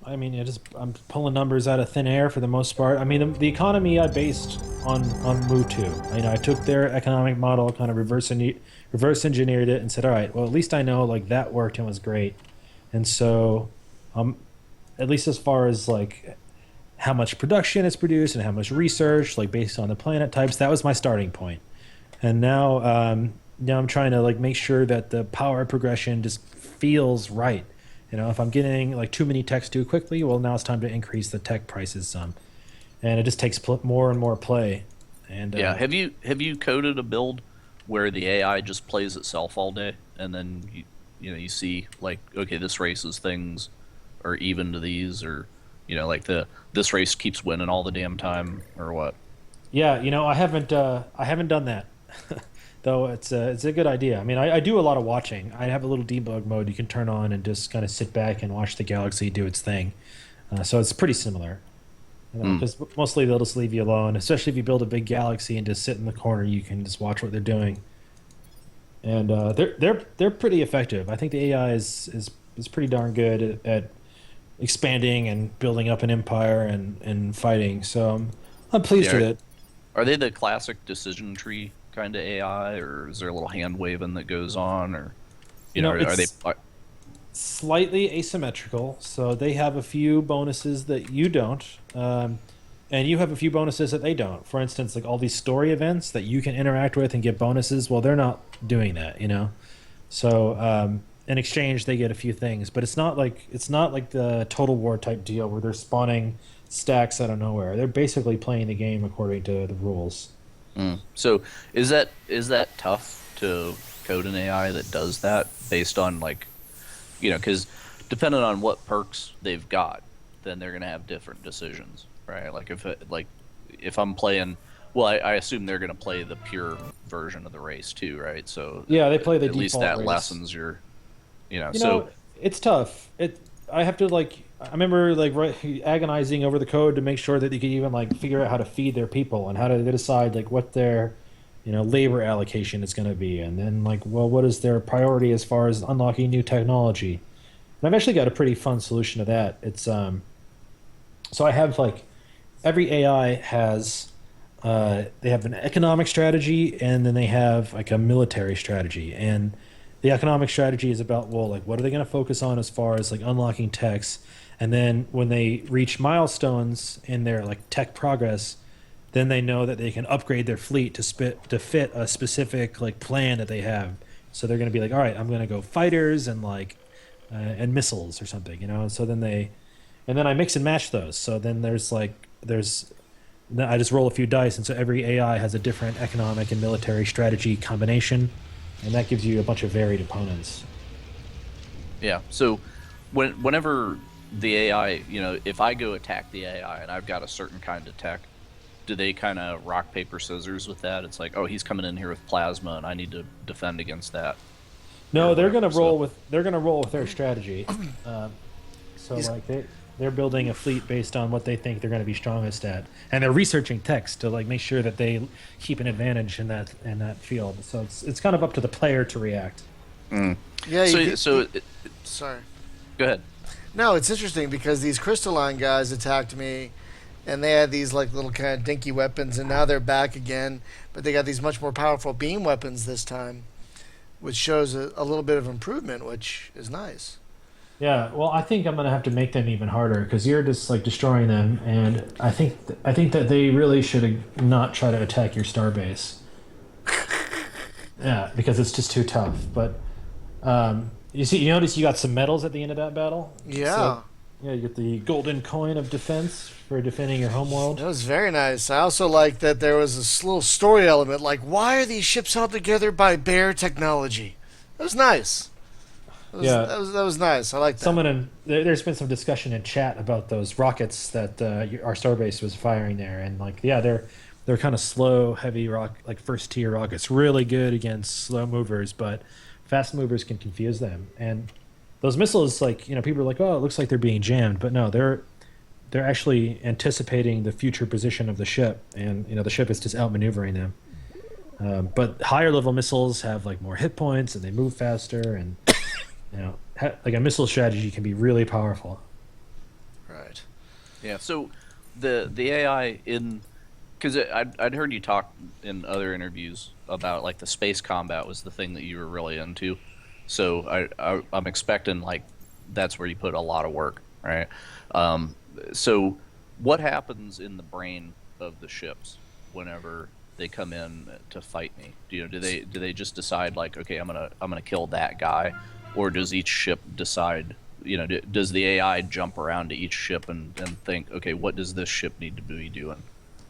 I'm pulling numbers out of thin air for the most part. I mean, the economy I based on Mu2. I took their economic model, kind of reverse engineered it, and said, all right, well, at least I know like that worked and was great. And so, at least as far as like how much production is produced and how much research, like based on the planet types, that was my starting point. And now I'm trying to like make sure that the power progression just feels right. If I'm getting like too many techs too quickly, well, now it's time to increase the tech prices some, and it just takes more and more play. And have you coded a build where the AI just plays itself all day, and then you see like, okay, this race's things are even to these, or like this race keeps winning all the damn time, or what? Yeah, I haven't done that. Though it's a good idea. I mean, I do a lot of watching. I have a little debug mode you can turn on and just kind of sit back and watch the galaxy do its thing. So it's pretty similar. Because mostly they'll just leave you alone, especially if you build a big galaxy and just sit in the corner. You can just watch what they're doing, and they're pretty effective. I think the AI is pretty darn good at expanding and building up an empire and fighting. So I'm pleased with it. Are they the classic decision tree kind of AI, or is there a little hand waving that goes on, or are they slightly asymmetrical? So they have a few bonuses that you don't, and you have a few bonuses that they don't. For instance, like all these story events that you can interact with and get bonuses. Well, they're not doing that, So in exchange, they get a few things, but it's not like the Total War type deal where they're spawning stacks out of nowhere. They're basically playing the game according to the rules. So is that tough to code an AI that does that based on like, because depending on what perks they've got, then they're gonna have different decisions, right? Like if I'm playing, well, I assume they're gonna play the pure version of the race too, right? So Yeah, they play the at least default that race. lessens your, You so know, it's tough. I have to like. I remember like agonizing over the code to make sure that they could even like figure out how to feed their people and how to decide like what their, labor allocation is going to be, and then like, well, what is their priority as far as unlocking new technology? And I've actually got a pretty fun solution to that. So I have like every AI has they have an economic strategy and then they have like a military strategy. And the economic strategy is about, well, like what are they going to focus on as far as like unlocking techs, and then when they reach milestones in their like tech progress, then they know that they can upgrade their fleet to fit a specific like plan that they have. So they're going to be like, all right, I'm going to go fighters and like and missiles or something. So then I mix and match those. So then I just roll a few dice, and so every AI has a different economic and military strategy combination, and that gives you a bunch of varied opponents. yeah. So whenever the AI, if I go attack the AI and I've got a certain kind of tech, do they kind of rock paper scissors with that? It's like, oh, he's coming in here with plasma, and I need to defend against that. No, Or they're gonna whatever. roll So with their strategy. So He's- like they're building a fleet based on what they think they're going to be strongest at, and they're researching text to like make sure that they keep an advantage in that field. So it's kind of up to the player to react. Yeah. Sorry. go ahead. No, it's interesting because these crystalline guys attacked me, and they had these like little kind of dinky weapons, and now they're back again, but they got these much more powerful beam weapons this time, which shows a little bit of improvement, which is nice. Yeah, well, I think I'm gonna have to make them even harder because you're just like destroying them, and I think that they really should not try to attack your starbase. Yeah, because it's just too tough. But you notice you got some medals at the end of that battle. Yeah. So, yeah, you get the golden coin of defense for defending your homeworld. That was very nice. I also like that there was this little story element, like why are these ships held together by bare technology? That was nice. Yeah. That was nice. I like that. There's been some discussion in chat about those rockets that our starbase was firing there, and like, yeah, they're kind of slow, heavy like first tier rockets, really good against slow movers, but fast movers can confuse them. And those missiles, like, people are like, oh, it looks like they're being jammed, but no, they're actually anticipating the future position of the ship, and the ship is just outmaneuvering them. But higher level missiles have like more hit points and they move faster, and like a missile strategy can be really powerful. Right. Yeah. So the AI because I'd heard you talk in other interviews about like the space combat was the thing that you were really into. So I'm expecting like that's where you put a lot of work, right? So what happens in the brain of the ships whenever they come in to fight me? Do they just decide like, okay, I'm gonna kill that guy, or does each ship decide? Does the AI jump around to each ship and think, okay, what does this ship need to be doing?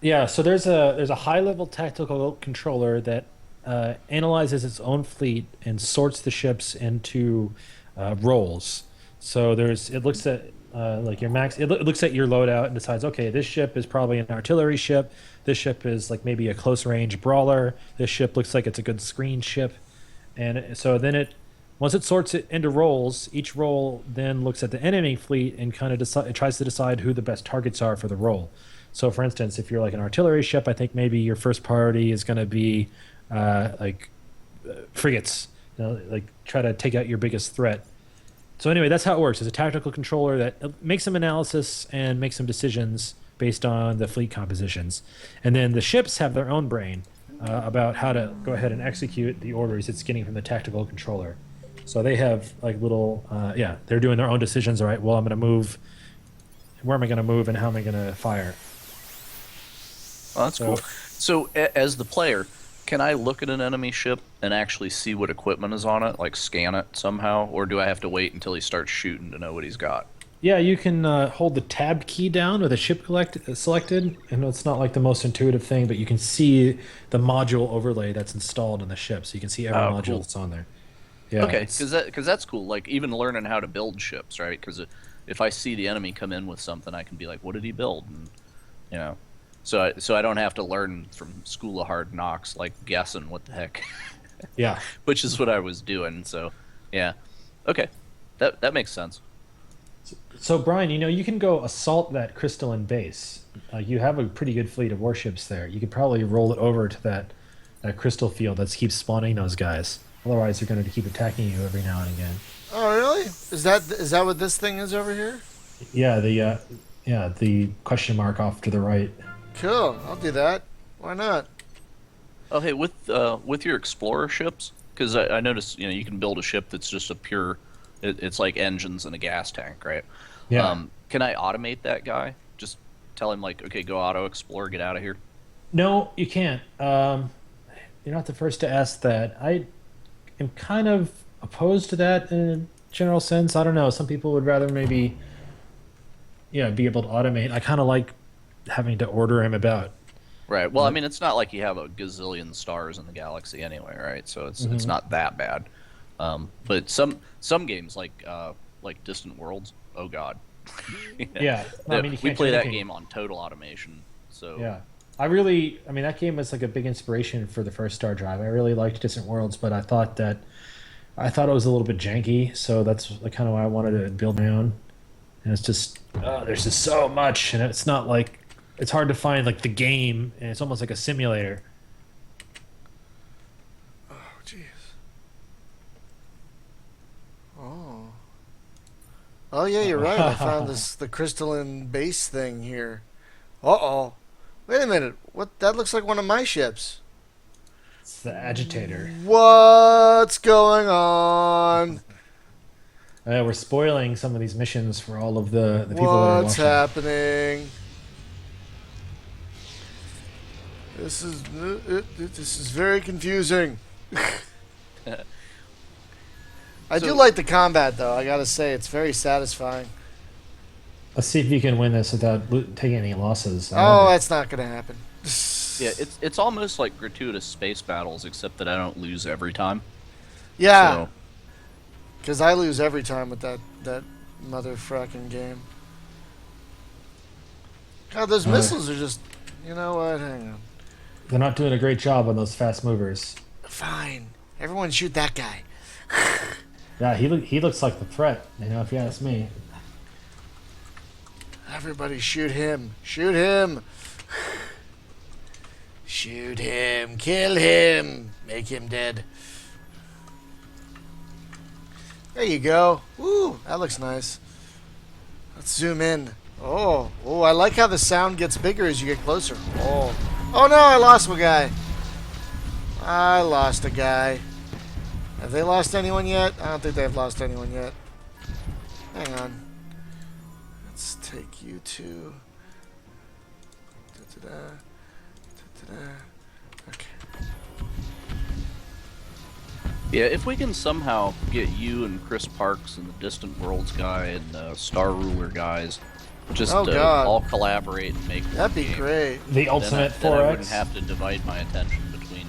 Yeah, so there's a high level tactical controller that analyzes its own fleet and sorts the ships into roles. So it looks at like your max. It looks at your loadout and decides, okay, this ship is probably an artillery ship. This ship is like maybe a close range brawler. This ship looks like it's a good screen ship, and so then once it sorts it into roles, each role then looks at the enemy fleet and kind of it tries to decide who the best targets are for the role. So, for instance, if you're like an artillery ship, I think maybe your first priority is going to be frigates. Like try to take out your biggest threat. So anyway, that's how it works. It's a tactical controller that makes some analysis and makes some decisions based on the fleet compositions, and then the ships have their own brain about how to go ahead and execute the orders it's getting from the tactical controller. So they have like little, they're doing their own decisions. All right, well, I'm going to move. Where am I going to move, and how am I going to fire? Oh, that's cool. So, as the player, can I look at an enemy ship and actually see what equipment is on it, like scan it somehow, or do I have to wait until he starts shooting to know what he's got? Yeah, you can hold the tabbed key down with a ship selected, and it's not like the most intuitive thing, but you can see the module overlay that's installed in the ship, so you can see every module cool. that's on there. Yeah. Okay, because that's cool. Like even learning how to build ships, right? Because if I see the enemy come in with something, I can be like, what did he build? And you know, so I don't have to learn from School of Hard Knocks, like guessing what the heck, Yeah. which is what I was doing. So yeah, okay, that makes sense. So Brian, you can go assault that crystalline base. You have a pretty good fleet of warships there. You could probably roll it over to that crystal field that keeps spawning those guys. Otherwise, they're going to keep attacking you every now and again. Oh, really? Is that what this thing is over here? Yeah, the question mark off to the right. Cool. I'll do that. Why not? Oh, hey, with your explorer ships, because I noticed you can build a ship that's just a pure, it's like engines and a gas tank, right? Yeah. Can I automate that guy? Just tell him like, okay, go auto explore, get out of here. No, you can't. You're not the first to ask that. I am kind of opposed to that in a general sense. I don't know. Some people would rather maybe, be able to automate. I kind of like having to order him about. Right. Well, I mean, it's not like you have a gazillion stars in the galaxy anyway, right? So it's not that bad. But some games like Distant Worlds, oh god. Yeah. I mean, you we can't play do that anything. game on total automation. So Yeah. I mean, that game was like a big inspiration for the first Star Drive. I really liked Distant Worlds, but I thought it was a little bit janky, so that's kind of why I wanted to build my own. And it's just, there's just so much, and it's not like, it's hard to find like the game, and it's almost like a simulator. Oh, jeez. Oh. Oh yeah, you're right. I found the crystalline base thing here. Uh-oh. Wait a minute. What? That looks like one of my ships. It's the agitator. What's going on? We're spoiling some of these missions for all of the people that are What's watching. happening? This is very confusing. I do like the combat, though. I gotta say, it's very satisfying. Let's see if you can win this without taking any losses. Oh, that's not gonna happen. yeah, it's almost like gratuitous space battles, except that I don't lose every time. Yeah, So, because I lose every time with that motherfucking game. God, those missiles are just. You know what? Hang on. They're not doing a great job on those fast movers. Fine. Everyone shoot that guy. Yeah, he looks like the threat, if you ask me. Everybody shoot him. Shoot him. Shoot him. Kill him. Make him dead. There you go. Ooh, that looks nice. Let's zoom in. Oh, I like how the sound gets bigger as you get closer. Oh no, I lost a guy. I lost a guy. Have they lost anyone yet? I don't think they've lost anyone yet. Hang on. Let's take you to. Okay. yeah, if we can somehow get you and Chris Parks and the Distant Worlds guy and the Star Ruler guys just God. all collaborate and make That'd be one game, great. The then ultimate then I 4X. wouldn't have to divide my attention between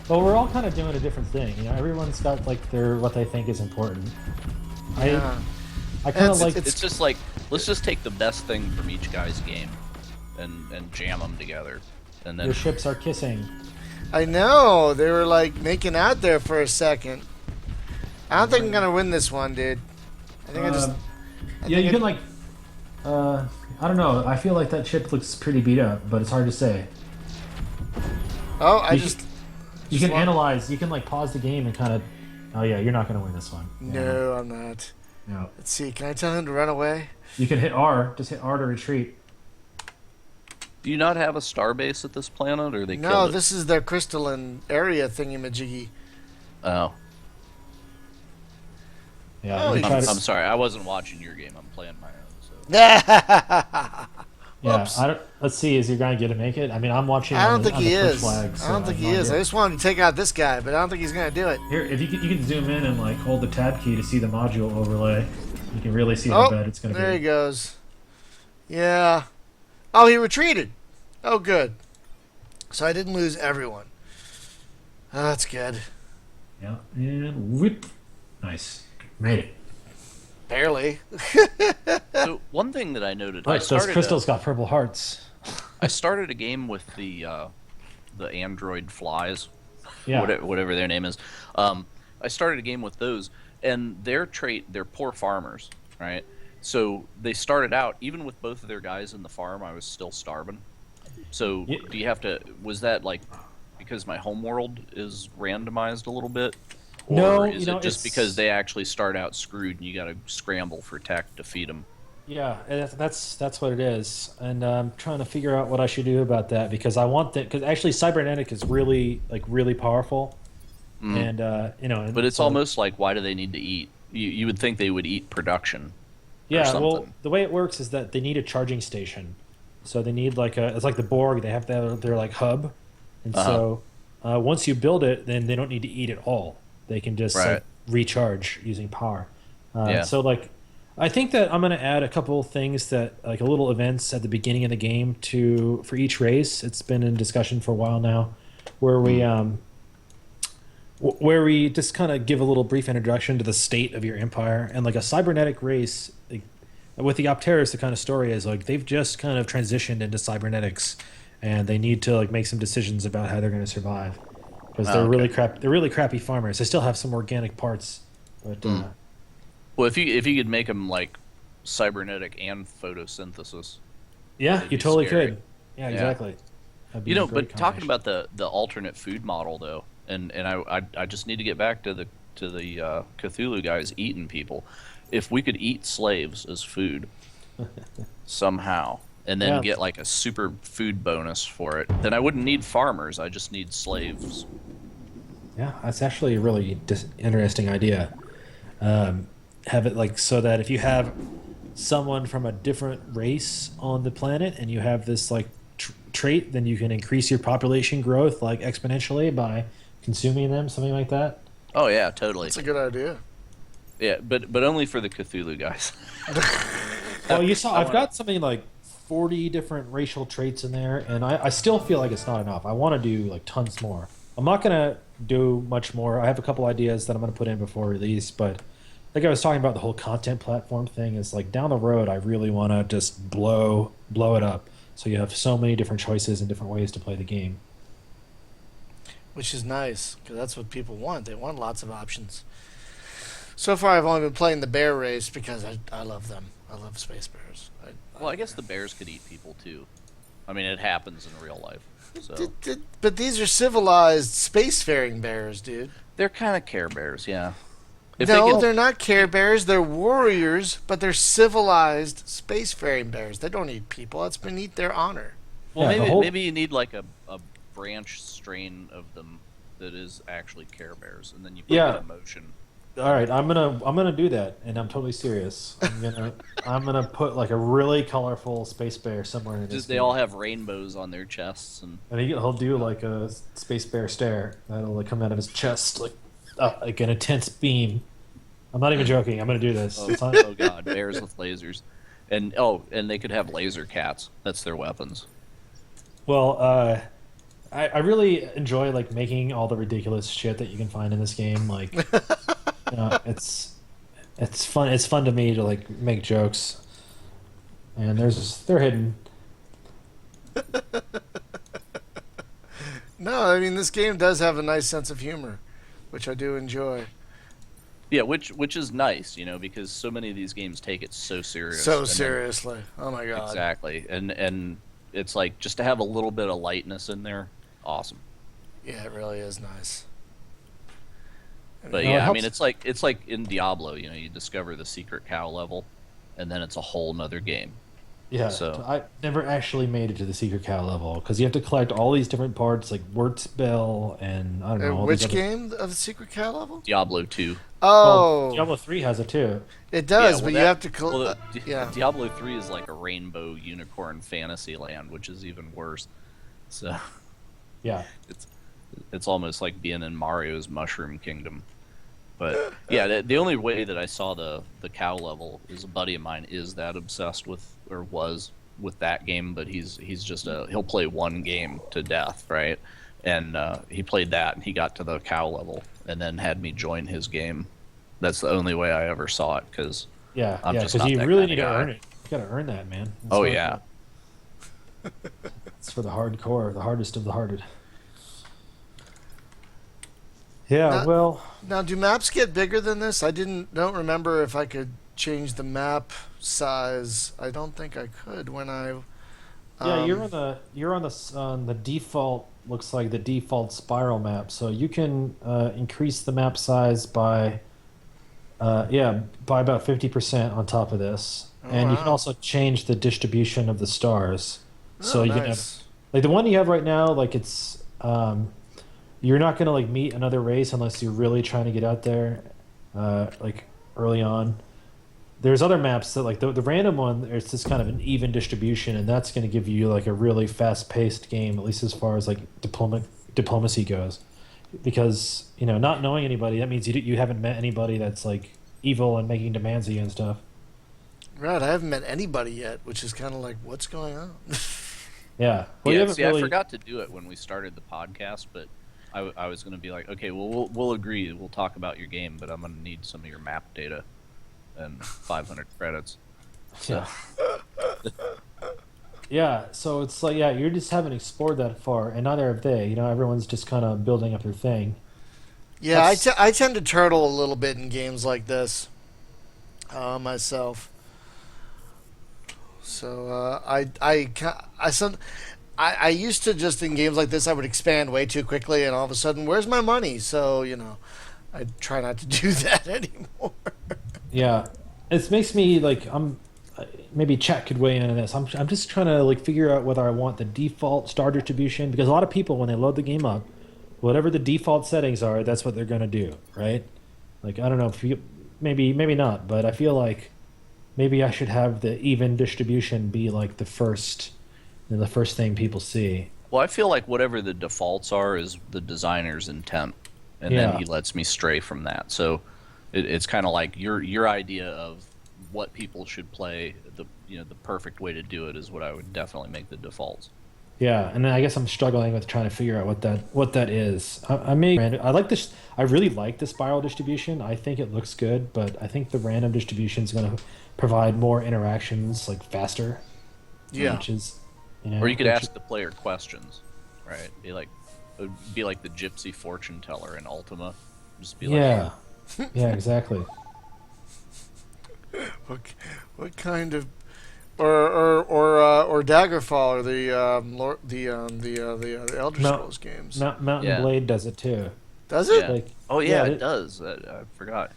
Well, we're all kind of doing a different thing. Everyone's got like what they think is important. Yeah. I kind of It's- like. It's just like, let's just take the best thing from each guy's game and jam them together, and then Your ships are kissing. I know. They were like making out there for a second. I don't think I'm gonna win this one, dude. I think I just. Yeah, you can like. I don't know. I feel like that ship looks pretty beat up, but it's hard to say. Oh, I You just. You can want- analyze. You can like pause the game and kind of. Oh yeah, you're not going to win this one. No, I'm not. No. Let's see. Can I tell him to run away? You can hit R. Just hit R to retreat. do you not have a star base at this planet, or they No, killed it? this is the crystalline area thingy-majiggy. Oh, Yeah. Oh, you you try I'm to- sorry, I wasn't watching your game. I'm playing my own. So. Yeah. Whoops. Let's see. Is your guy going to make it? I mean, I'm watching. I on don't the- think on he the Twitch is. flag, I so don't think have he no is. I idea. just wanted to take out this guy, but I don't think he's gonna do it. Here, if you can zoom in and like hold the tab key to see the module overlay, you can really see Oh, how bad it's going to there be. he goes. Yeah. Oh, he retreated. Oh, good. So I didn't lose everyone. Oh, that's good. Yeah, and whip. Nice. Made it. Barely. So one thing that I noted, Look, those crystals got purple hearts. I started a game with the android flies, Yeah. whatever their name is. I started a game with those, and their trait, they're poor farmers, right? So they started out, even with both of their guys in the farm, I was still starving. So Yeah. do you have to? Was that like because my home world is randomized a little bit, No, or is it just it's because they actually start out screwed and you got to scramble for tech to feed them? yeah, and that's what it is. And I'm trying to figure out what I should do about that because I want that because actually cybernetic is really powerful, Mm. and But and it's so almost like, why do they need to eat? You would think they would eat production or yeah. Well, something. the way it works is that they need a charging station, so they need like a it's like the Borg. They have their like hub, and Uh-huh. so once you build it, then they don't need to eat at all. They can just Right. like recharge using power. Yeah. So like, I think that I'm gonna add a couple things that like a little events at the beginning of the game to for each race. It's been in discussion for a while now, where we where we just kind of give a little brief introduction to the state of your empire and like a cybernetic race. Like, with the Opteris, the kind of story is like they've just kind of transitioned into cybernetics, and they need to like make some decisions about how they're going to survive because Oh, they're okay. really crap. They're really crappy farmers. They still have some organic parts, but Well, if you could make them like cybernetic and photosynthesis, yeah, that'd you be totally scary. could. Yeah, Yeah. exactly. That'd be a But great talking combination. about the alternate food model though, and I just need to get back to the Cthulhu guys eating people. If we could eat slaves as food somehow, and then Yeah, get like a super food bonus for it, then I wouldn't need farmers. I just need slaves. yeah, that's actually a really interesting idea. Have it like so that if you have someone from a different race on the planet and you have this like trait, then you can increase your population growth like exponentially by consuming them, something like that. Oh yeah, totally. That's a good idea. Yeah, but only for the Cthulhu guys. Well, you saw I I've wanna- got something like 40 different racial traits in there, and I still feel like it's not enough. I want to do like tons more. I'm not gonna do much more. I have a couple ideas that I'm gonna put in before release, but like I was talking about the whole content platform thing is like down the road I really want to just blow it up so you have so many different choices and different ways to play the game. Which is nice because that's what people want. They want lots of options. So far, I've only been playing the bear race because I love them. I love space bears. Well, I guess the bears could eat people too. I mean, it happens in real life. So But these are civilized spacefaring bears, dude. they're kind of Care Bears, yeah. No, Get- they're not Care Bears. They're warriors, but they're civilized spacefaring bears. They don't eat people. That's beneath their honor. well, Yeah, the maybe whole- maybe you need like a branch strain of them that is actually Care Bears, and then you put Yeah. it in motion. All right, I'm gonna do that, and I'm totally serious. I'm gonna put like a really colorful space bear somewhere in this. Just, they game. all have rainbows on their chests, and And he'll do like a space bear stare that'll like come out of his chest like an intense beam. I'm not even joking. I'm gonna do this. oh, It's not- oh god, bears with lasers, and they could have laser cats. That's their weapons. well, I really enjoy like making all the ridiculous shit that you can find in this game. Like, it's fun. It's fun to me to like make jokes, and they're hidden. No, I mean this game does have a nice sense of humor, which I do enjoy. Yeah, which is nice, because so many of these games take it so serious. So and then- seriously. Oh my god. Exactly, and it's like just to have a little bit of lightness in there, awesome. Yeah, it really is nice. But No, it yeah, I helps- mean, it's like in Diablo, you discover the secret cow level, and then it's a whole nother game. Yeah, So- I never actually made it to the secret cow level because you have to collect all these different parts like Wirt's Bell and I don't know. all these Which other- game of the Secret Cow level? Diablo 2. Oh, Well, Diablo 3 has it too. it does, Yeah, but well, you have to. well, yeah. Diablo 3 is like a rainbow unicorn fantasy land, which is even worse. So Yeah. it's almost like being in Mario's Mushroom Kingdom. But yeah, the only way that I saw the cow level is a buddy of mine is that obsessed with, or was with that game, but he's just he'll play one game to death, right? And he played that and he got to the cow level and then had me join his game. That's the only way I ever saw it because Yeah, I'm yeah, just because not you that really kind need of to guy. earn it. You got to earn that, man. That's Oh hard. yeah. It's for the hardcore, the hardest of the hearted. Yeah, Now, well, now, do maps get bigger than this? I don't remember if I could change the map size. I don't think I could when I. yeah, Um, on the default, looks like the default spiral map. So you can increase the map size by by about 50% on top of this. oh And you can wow! also change the distribution of the stars. So Oh you can have nice. like the one you have right now, like it's you're not gonna like meet another race unless you're really trying to get out there like early on. There's other maps that like the random one, it's just kind of an even distribution, and that's gonna give you like a really fast-paced game, at least as far as like diplomacy goes. Because, not knowing anybody, that means you haven't met anybody that's like evil and making demands of you and stuff. Right, I haven't met anybody yet, which is kind of like, what's going on? Yeah. Well, you Yeah. haven't See, I really. forgot to do it when we started the podcast, but I was going to be like, okay, well, we'll agree. We'll talk about your game, but I'm going to need some of your map data and 500 credits. So Yeah. Yeah, so it's like, yeah, you just haven't explored that far, and neither have they. Everyone's just kind of building up their thing. Yeah, That's I tend to turtle a little bit in games like this myself. So I used to just in games like this I would expand way too quickly, and all of a sudden, where's my money? So I try not to do that anymore. Yeah, it makes me like maybe chat could weigh in on this. I'm just trying to like figure out whether I want the default star distribution because a lot of people when they load the game up, whatever the default settings are, that's what they're gonna do, right? Like I don't know if you maybe not, but I feel like maybe I should have the even distribution be like the first thing people see. well, I feel like whatever the defaults are is the designer's intent, and then Yeah, he lets me stray from that. So it's kind of like your idea of what people should play. The perfect way to do it is what I would definitely make the defaults. yeah, and then I guess I'm struggling with trying to figure out what that is. I like this. I really like the spiral distribution. I think it looks good, but I think the random distribution is going to provide more interactions like faster, Yeah. which is Or you could which ask the player questions, right? It would be like the gypsy fortune teller in Ultima. Just be like, yeah, yeah, exactly. What, what kind of or Daggerfall or the Elder Mount, Scrolls games? Mountain yeah, Blade does it too. Does it? yeah. Like, Oh yeah, yeah, it does. I forgot.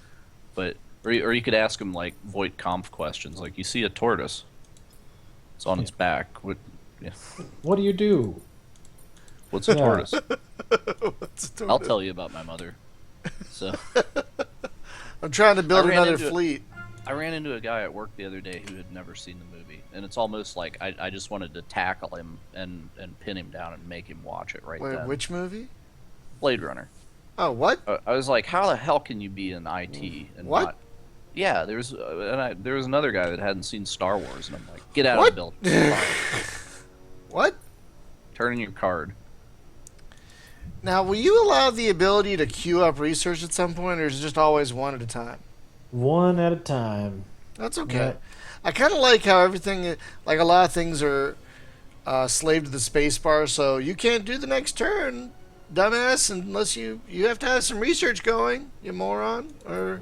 But or you could ask him like Voight Kampf questions, like you see a tortoise, it's on its back. Yeah, what do you do? what's a Yeah. tortoise? What's a I'll tortoise? tell you about my mother. So I'm trying to build I ran another into it. fleet. I ran into a guy at work the other day who had never seen the movie, and it's almost like I just wanted to tackle him and pin him down and make him watch it right Wait, then. which movie? Blade Runner. Oh, what? I was like, how the hell can you be in IT and What? not? Yeah, there was another guy that hadn't seen Star Wars, and I'm like, get out What? of the building, What? turn in your card. Now, will you allow the ability to queue up research at some point, or is it just always one at a time? One at a time. That's okay. Yeah. I kind of like how everything, like a lot of things, are slave to the space bar. So you can't do the next turn, dumbass, unless you have to have some research going, you moron. Or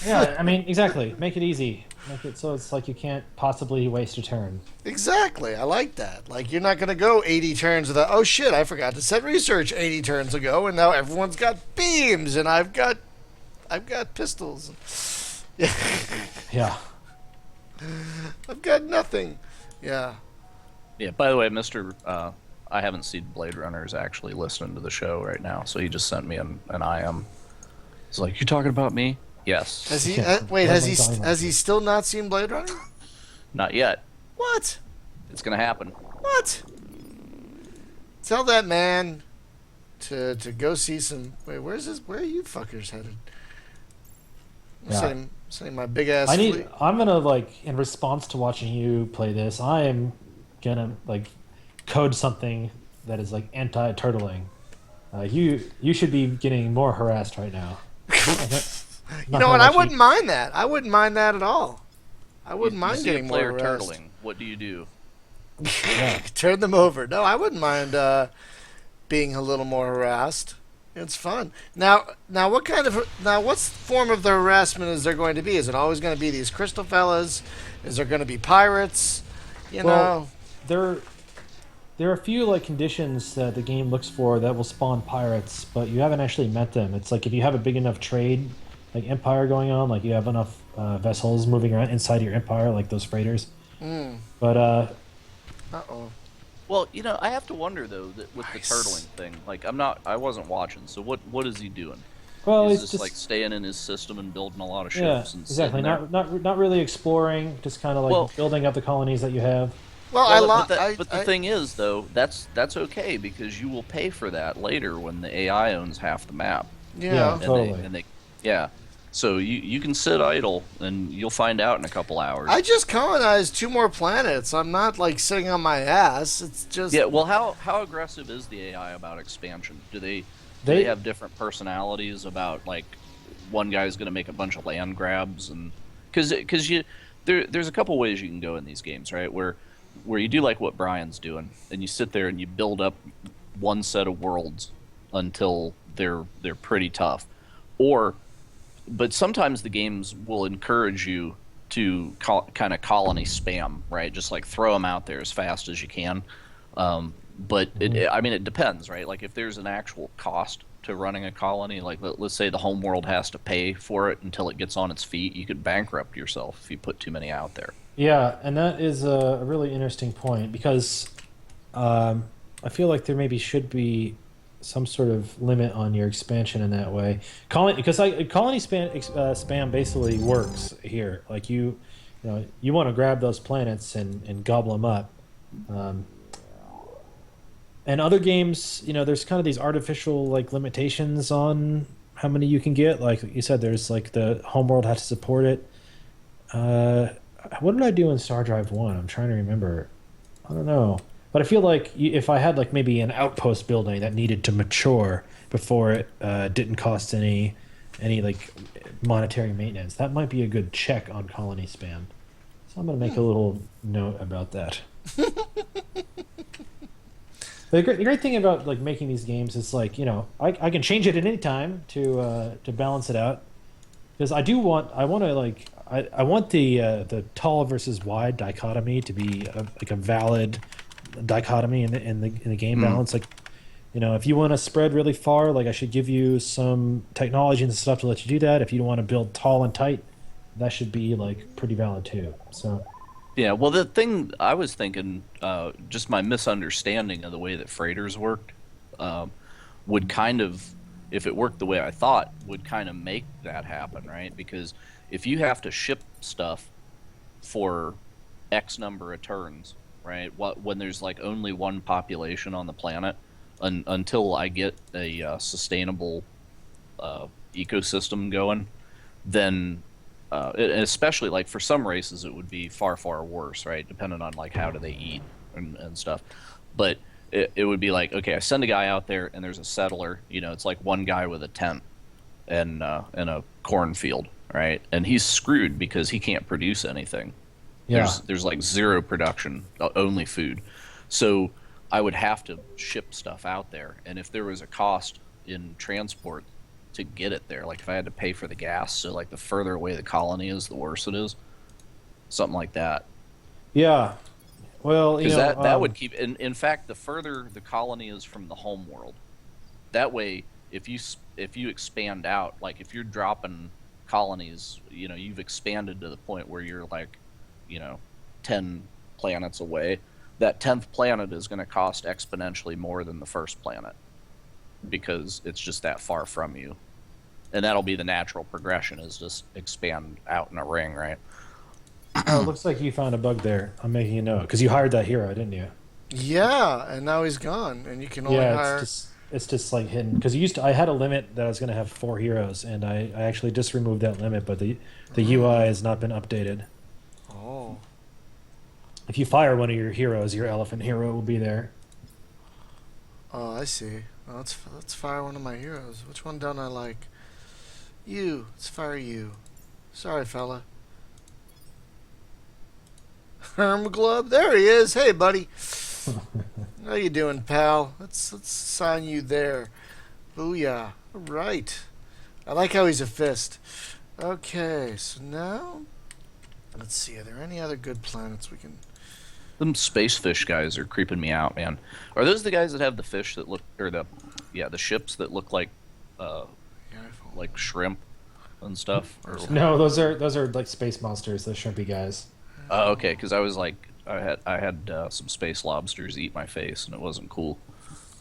Yeah, I mean, exactly. Make it easy. Make it so it's like you can't possibly waste a turn. exactly, I like that. Like you're not gonna go 80 turns without. Oh shit, I forgot to set research 80 turns ago, and now everyone's got beams, and I've got pistols. Yeah, Yeah. I've got nothing. Yeah. Yeah. By the way, Mister, I haven't seen Blade Runner is actually listening to the show right now, so he just sent me an IM. He's like, "You talking about me?" Yes. Has he? Yeah. Wait, What am I talking about? has he still not seen Blade Runner? Not yet. What? It's gonna happen. What? Tell that man to go see some. Wait, where's this? Where are you fuckers headed? Yeah. Saying my big ass. Fleet. I'm gonna like in response to watching you play this, I am gonna like code something that is like anti-turtling. You should be getting more harassed right now. You know what? I wouldn't mind that. I wouldn't mind that at all. I wouldn't You mind see a getting more player rest. turtling. What do you do? Yeah. Turn them over. No, I wouldn't mind being a little more harassed. It's fun. Now, what form of the harassment is there going to be? Is it always going to be these crystal fellas? Is there going to be pirates? You Well, know. there there are a few like conditions that the game looks for that will spawn pirates, but you haven't actually met them. It's like if you have a big enough trade, like empire going on, like you have enough vessels moving around inside your empire, like those freighters. Mm. But Uh oh. Well, I have to wonder though that with the Nice. turtling thing, like I wasn't watching. So what is he doing? well, He's it's just like just staying in his system and building a lot of yeah, ships and exactly. sitting there. Not really exploring, just kind of Well, like building up the colonies that you have. Well, well, but that I but the I thing is though, that's okay because you will pay for that later when the AI owns half the map. Yeah, yeah. and they totally. and they yeah. So you can sit idle and you'll find out in a couple I hours. just colonized two more planets. I'm not like sitting on my ass. It's just Yeah, well, how aggressive is the AI about expansion? Do they They have different personalities about like one guy's going to make a bunch of land grabs and because there's a couple ways you can go in these games, right? Where you do like what Brian's doing and you sit there and you build up one set of worlds until they're pretty tough. Or but sometimes the games will encourage you to kind of colony spam, right? Just like throw them out there as fast as you can. But I mean, it depends, right? Like if there's an actual cost to running a colony, like let's say the home world has to pay for it until it gets on its feet, you could bankrupt yourself if you put too many out there. Yeah, and that is a really interesting point because um, I feel like there maybe should be some sort of limit on your expansion in that way. Colony, because colony spam basically works here. Like you want to grab those planets and gobble them up. Um, and other games, there's kind of these artificial like limitations on how many you can get. Like you said, there's like the homeworld has to support it. Uh, what did I do in Star Drive 1? I'm trying to remember. I don't know. But I feel like if I had like maybe an outpost building that needed to mature before it didn't cost any like monetary maintenance, that might be a good check on colony spam. So I'm gonna make a little note about that. The great thing about like making these games is like I can change it at any time to balance it out because I want to like I want the tall versus wide dichotomy to be like a valid dichotomy in the game Mm. balance. Like if you want to spread really far, like I should give you some technology and stuff to let you do that. If you want to build tall and tight, that should be like pretty valid too. So Yeah, well, the thing I was thinking, just my misunderstanding of the way that freighters worked, um, would kind of, if it worked the way I thought, would kind of make that happen, right? Because if you have to ship stuff for X number of turns, right? When there's like only one population on the planet, until I get a sustainable ecosystem going, then especially like for some races it would be far worse, right? Depending on like how do they eat and stuff. But it would be like, okay, I send a guy out there and there's a settler. It's like one guy with a tent and a cornfield, right? And he's screwed because he can't produce anything. yeah, There's like zero production, only food. So I would have to ship stuff out there, and if there was a cost in transport to get it there, like if I had to pay for the gas, so like the further away the colony is, the worse it is, something like that. yeah. Well, Because that would keep. In fact, the further the colony is from the home world, that way, if you expand out, like if you're dropping colonies, you've expanded to the point where you're like, you know, 10 planets away. That 10th planet is going to cost exponentially more than the first planet because it's just that far from you, and that'll be the natural progression is just expand out in a ring, right? oh, it looks like you found a bug there. I'm making a note because you hired that hero, didn't you? yeah, and now he's gone, and you can only Yeah, hire. it's just like hidden because I had a limit that I was going to have 4 heroes, and I actually just removed that limit, but the UI has not been updated. Oh, If you fire one of your heroes, your elephant hero will be there. oh, I see. Well, let's fire one of my heroes. Which one don't I like? You. Let's fire you. Sorry, fella. Herm Glove. There he is. Hey, buddy. How you doing, pal? Let's sign you there. Booyah. All right. I like how he's a fist. Okay, so now let's see. Are there any other good planets we can? Them space fish guys are creeping me out, man. Are those the guys that have the fish that look, or the ships that look uh, like shrimp and stuff? Or, No, those are like space monsters, those shrimpy guys. oh, okay, because I was like, I had some space lobsters eat my face, and it wasn't cool,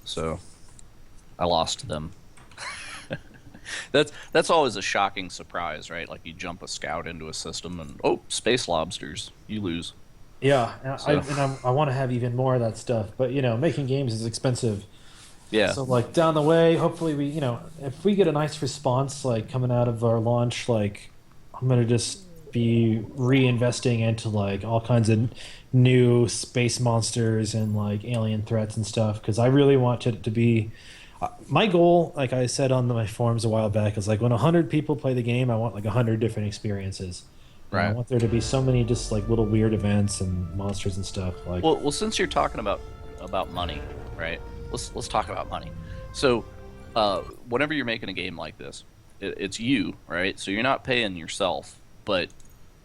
so I lost them. That's always a shocking surprise, right? Like you jump a scout into a system, and oh, space lobsters, you lose. Yeah, and So, I want to have even more of that stuff, but making games is expensive. yeah, So like down the way, hopefully if we get a nice response like coming out of our launch, like I'm gonna just be reinvesting into like all kinds of new space monsters and like alien threats and stuff because I really want it to be. My goal, like I said on my forums a while back, is like when 100 people play the game, I want like 100 different experiences. And I right. want there to be so many just like little weird events and monsters and stuff. Like, Well, since you're talking about money, right? Let's talk about money. So, whenever you're making a game like this, it's you, right? So you're not paying yourself, but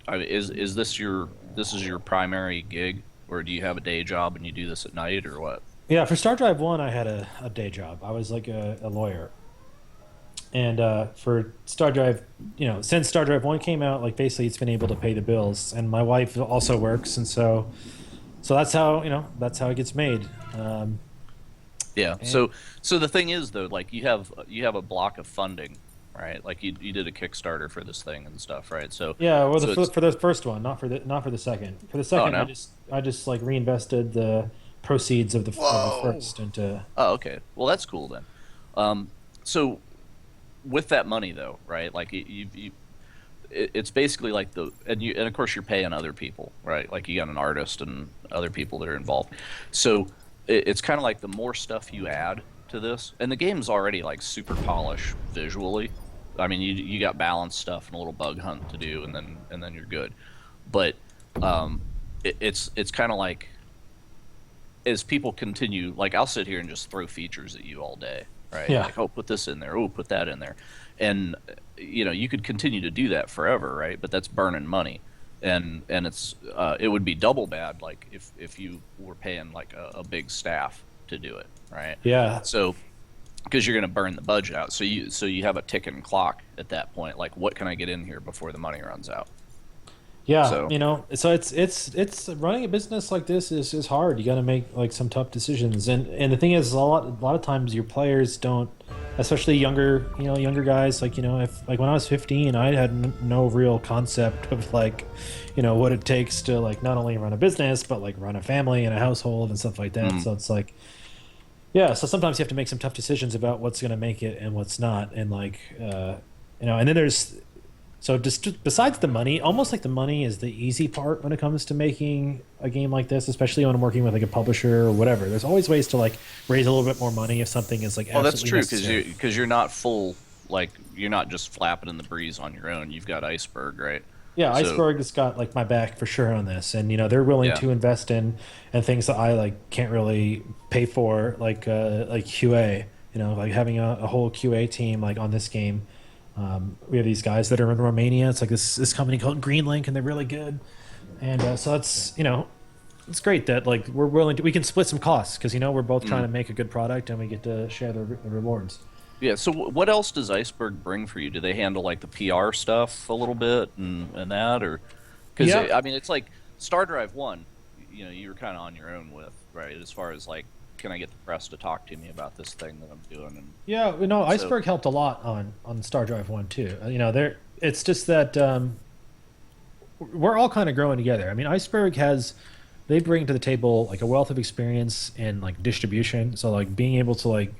is this is your primary gig, or do you have a day job and you do this at night, or what? yeah, for Star Drive 1, I had a day job. I was like a lawyer. And for Star Drive, since Star Drive 1 came out, like basically it's been able to pay the bills. And my wife also works. And so that's how it gets made. Yeah. And So the thing is though, like you have a block of funding, right? Like you did a Kickstarter for this thing and stuff, right? yeah, well, So it's for the first one, not for the second. For the oh second, no. I just like reinvested the proceeds of the Whoa. first into. Oh, okay. Well, that's cool then. So with that money though, right? Like it's basically like and of course you're paying other people, right? Like you got an artist and other people that are involved. So it's kind of like the more stuff you add to this, and the game's already like super polished visually. I mean, you got balanced stuff and a little bug hunt to do, and then you're good. But it's kind of like as people continue, like I'll sit here and just throw features at you all day, right? Yeah. Like, oh, put this in there, oh, put that in there, and you could continue to do that forever, right? But that's burning money, and it would be double bad, like if you were paying like a big staff to do it, right? Yeah. So because you're going to burn the budget out, so you have a ticking clock at that point. Like, what can I get in here before the money runs out? Yeah, So so it's running a business like this is hard. You got to make like some tough decisions, and the thing is, a lot of times your players don't, especially younger guys. Like if like when I was 15, I had no real concept of like, what it takes to like not only run a business but like run a family and a household and stuff like that. So it's like, yeah. So sometimes you have to make some tough decisions about what's going to make it and what's not, and like, and then there's. So just besides the money, almost like the money is the easy part when it comes to making a game like this, especially when I'm working with like a publisher or whatever. There's always ways to like raise a little bit more money if something is like well, that's absolutely true necessary. because you're not full, like you're not just flapping in the breeze on your own. You've got Iceberg, right? Yeah, So Iceberg has got like my back for sure on this, and they're willing yeah, to invest in and things that I like can't really pay for, like QA. Like having a whole QA team like on this game. We have these guys that are in Romania. It's like this company called Greenlink, and they're really good. And so that's it's great that like we can split some costs because we're both trying to make a good product and we get to share the rewards. yeah. So what else does Iceberg bring for you? Do they handle like the PR stuff a little bit and that, or because Yeah, I mean it's like Star Drive 1, you were kind of on your own with, right? As far as like, can I get the press to talk to me about this thing that I'm doing? And yeah. so Iceberg helped a lot on Star Drive 1 too. There it's just that we're all kind of growing together. I mean, they bring to the table like a wealth of experience in like distribution. So like being able to like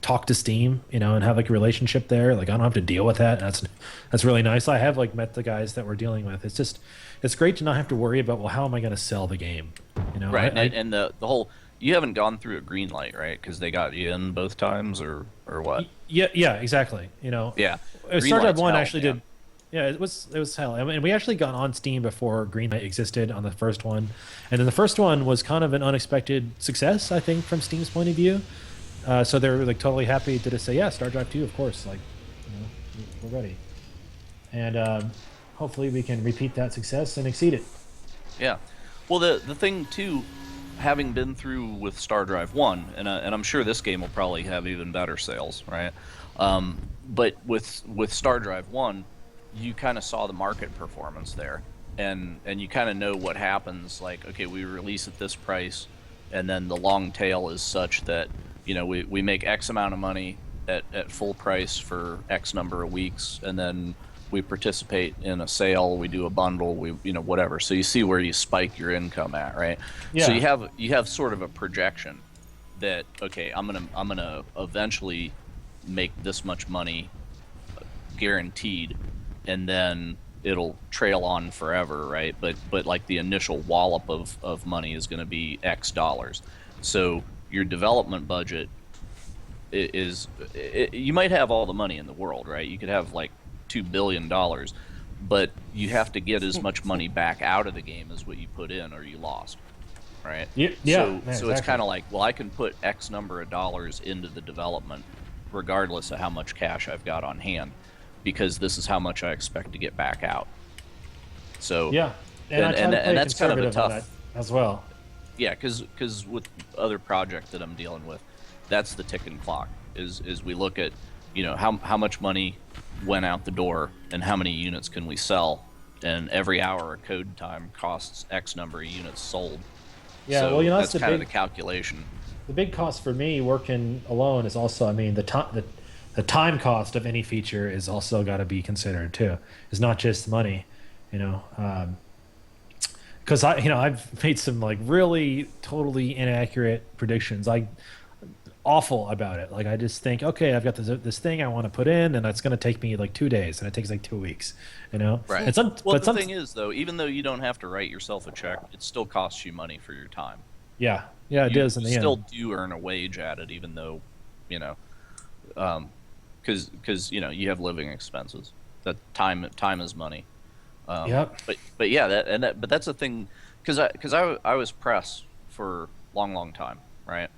talk to Steam, and have like a relationship there. Like I don't have to deal with that. That's really nice. I have like met the guys that we're dealing with. It's great to not have to worry about, well, how am I going to sell the game? right, and the whole, you haven't gone through a green light, right? Because they got you in both times, or what? Yeah, exactly. Yeah, green Star Drive light's 1 hell, actually man. did. Yeah, it was hell. I mean, we actually got on Steam before Greenlight existed on the first one, and then the first one was kind of an unexpected success, I think, from Steam's point of view. So they were like totally happy to just say, yeah, Star Drive 2, of course, like, we're ready, and hopefully we can repeat that success and exceed it. Yeah. Well, the thing too, having been through with Star Drive 1, and I'm sure this game will probably have even better sales, right? But with Star Drive 1, you kind of saw the market performance there, and you kind of know what happens. Like, okay, we release at this price, and then the long tail is such that we make X amount of money at full price for X number of weeks, and then we participate in a sale, we do a bundle, we whatever. So you see where you spike your income at, right? Yeah. So you have sort of a projection that, okay, I'm gonna eventually make this much money, guaranteed, and then it'll trail on forever, right? But like the initial wallop of money is going to be X dollars. So your development budget you might have all the money in the world, right? You could have like $2 billion, but you have to get as much money back out of the game as what you put in, or you lost, right? Yeah. So Exactly. it's kind of like, well, I can put X number of dollars into the development, regardless of how much cash I've got on hand, because this is how much I expect to get back out. So Yeah, and I try to play that's kind of a conservative on tough, that as well. yeah, because with other project that I'm dealing with, that's the ticking clock. Is we look at how much money went out the door and how many units can we sell, and every hour of code time costs X number of units sold. Yeah, So well, that's kind of the calculation. The big cost for me working alone is also, I mean, the time cost of any feature is also got to be considered too. It's not just money, because I've made some like really totally inaccurate predictions. Awful about it. Like I just think, okay, I've got this thing I want to put in, and it's going to take me like 2 days, and it takes like 2 weeks. Right. And The thing is, though, even though you don't have to write yourself a check, it still costs you money for your time. Yeah, it does in the You end. still do earn a wage at it, even though, because you have living expenses. That time is money. Yep. But yeah, but that's the thing, because I was press for a long time, right?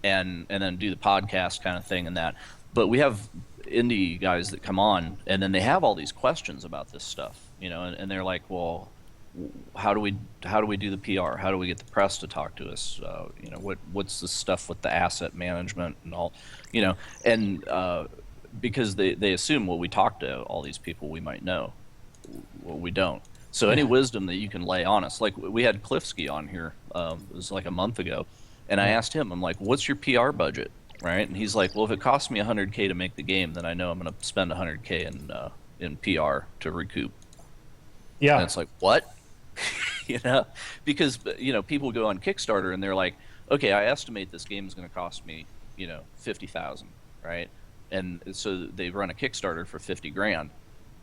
And then do the podcast kind of thing and that. But we have indie guys that come on, and then they have all these questions about this stuff, and they're like, well, how do we do the PR? How do we get the press to talk to us? What's the stuff with the asset management and all, and because they assume, well, we talk to all these people, we might know. Well, we don't. So any wisdom that you can lay on us, like we had Cliffsky on here, it was like a month ago, and I asked him, I'm like, what's your PR budget, right? And he's like, well, if it costs me $100K to make the game, then I know I'm going to spend $100K in PR to recoup. Yeah. And it's like, what? Because people go on Kickstarter and they're like, okay, I estimate this game is going to cost me, $50,000, right? And so they run a Kickstarter for $50,000,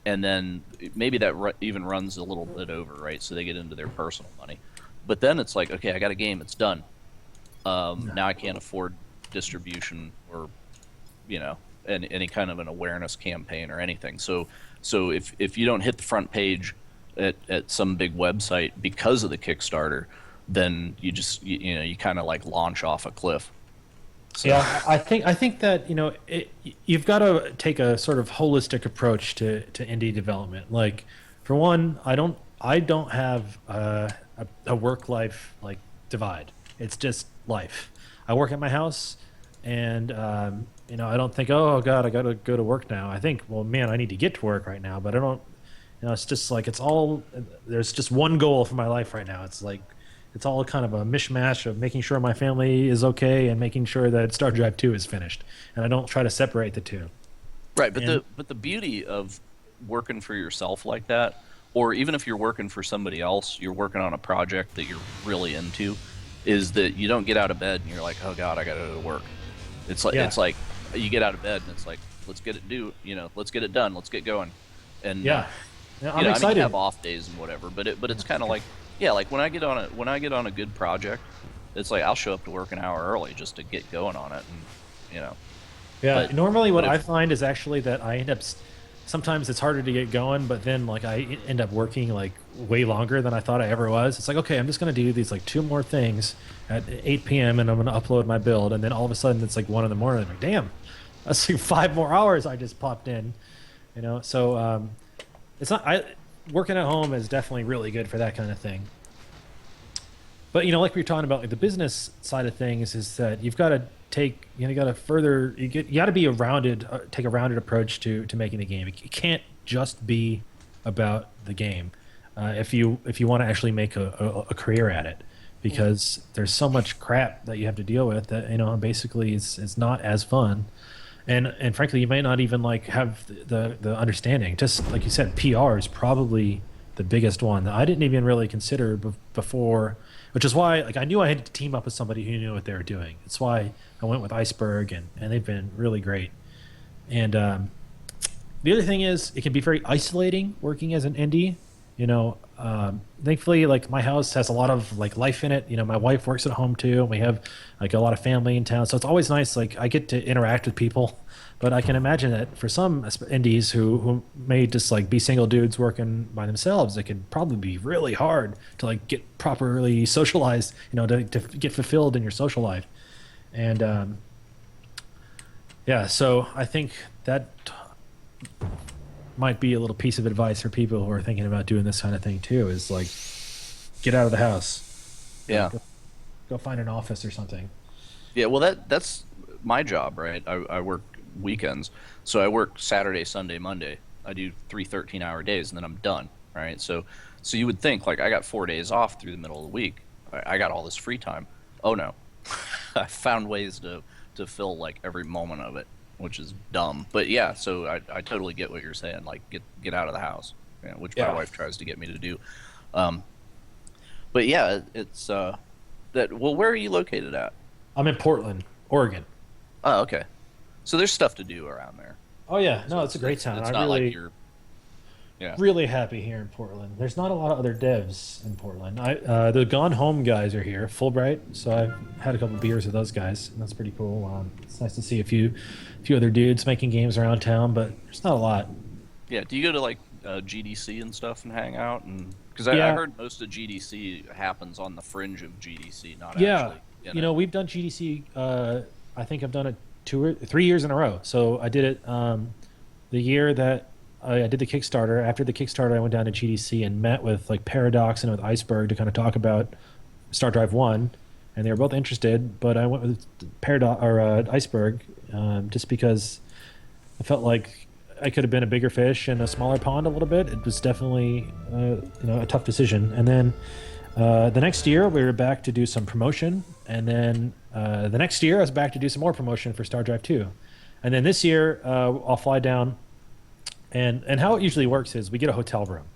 and then maybe that even runs a little bit over, right? So they get into their personal money, but then it's like, okay, I got a game, it's done. Now I can't afford distribution or, any kind of an awareness campaign or anything. So if you don't hit the front page at some big website because of the Kickstarter, then you just you kind of like launch off a cliff. So. Yeah, I think that you've got to take a sort of holistic approach to indie development. Like, for one, I don't have a work life like divide. It's just life. I work at my house, and I don't think, oh God, I got to go to work now. I think, well, man, I need to get to work right now, but I don't. It's just like there's just one goal for my life right now. It's like it's all kind of a mishmash of making sure my family is okay and making sure that Star Drive 2 is finished, and I don't try to separate the two. Right, but the beauty of working for yourself like that, or even if you're working for somebody else, you're working on a project that you're really into, is that you don't get out of bed and you're like, oh God, I got to go to work. It's like you get out of bed and it's like, let's get it done, let's get going. And I'm excited. I mean, you have off days and whatever, but it's kind of like, like when I get on a good project, it's like I'll show up to work an hour early just to get going on it, and Yeah, normally what I find is actually that I end up sometimes it's harder to get going, but then like I end up working like way longer than I thought I ever was. It's like, okay, I'm just gonna do these like 2 more things at 8 p.m. and I'm gonna upload my build, and then all of a sudden it's like 1 in the morning. I'm like, damn, that's like 5 more hours I just popped in, you know. So it's not. I working at home is definitely really good for that kind of thing. But you know, like we were talking about, like the business side of things is that you've got to take, you got to further, you got to be take a rounded approach to making the game. It can't just be about the game if you want to actually make a career at it, because there's so much crap that you have to deal with that basically it's not as fun. And frankly, you may not even like have the understanding. Just like you said, PR is probably the biggest one that I didn't even really consider before, which is why like I knew I had to team up with somebody who knew what they were doing. It's why I went with Iceberg, and they've been really great. And the other thing is, it can be very isolating working as an indie. Thankfully, like my house has a lot of like life in it. My wife works at home too, and we have like a lot of family in town, so it's always nice. Like I get to interact with people, but I can imagine that for some indies who may just like be single dudes working by themselves, it can probably be really hard to like get properly socialized. To get fulfilled in your social life, and yeah. So I think that might be a little piece of advice for people who are thinking about doing this kind of thing too, is like get out of the house. Yeah. Go find an office or something. Yeah, well, that's my job, right? I work weekends. So I work Saturday, Sunday, Monday. I do 3 13-hour days, and then I'm done, right? So you would think, like, I got 4 days off through the middle of the week. I got all this free time. Oh, no. I found ways to fill, like, every moment of it, which is dumb. But, yeah, so I totally get what you're saying. Like, get out of the house, which my wife tries to get me to do. But, yeah, it's well, where are you located at? I'm in Portland, Oregon. Oh, okay. So there's stuff to do around there. Oh yeah, So no, it's a great town. It's I not really, like you're. Yeah. really happy here in Portland. There's not a lot of other devs in Portland. The Gone Home guys are here, Fulbright. So I've had a couple beers with those guys, and that's pretty cool. It's nice to see a few other dudes making games around town, but there's not a lot. Yeah. Do you go to like GDC and stuff and hang out? And because I heard most of GDC happens on the fringe of GDC, not actually. We've done GDC. I think I've done it 2 or 3 years in a row. So I did it the year that I did the Kickstarter. After the Kickstarter, I went down to GDC and met with like Paradox and with Iceberg to kind of talk about Star Drive 1, and they were both interested. But I went with Iceberg just because I felt like I could have been a bigger fish in a smaller pond a little bit. It was definitely a tough decision. And then the next year we were back to do some promotion, and then the next year I was back to do some more promotion for Star Drive 2, and then this year I'll fly down. And how it usually works is we get a hotel room,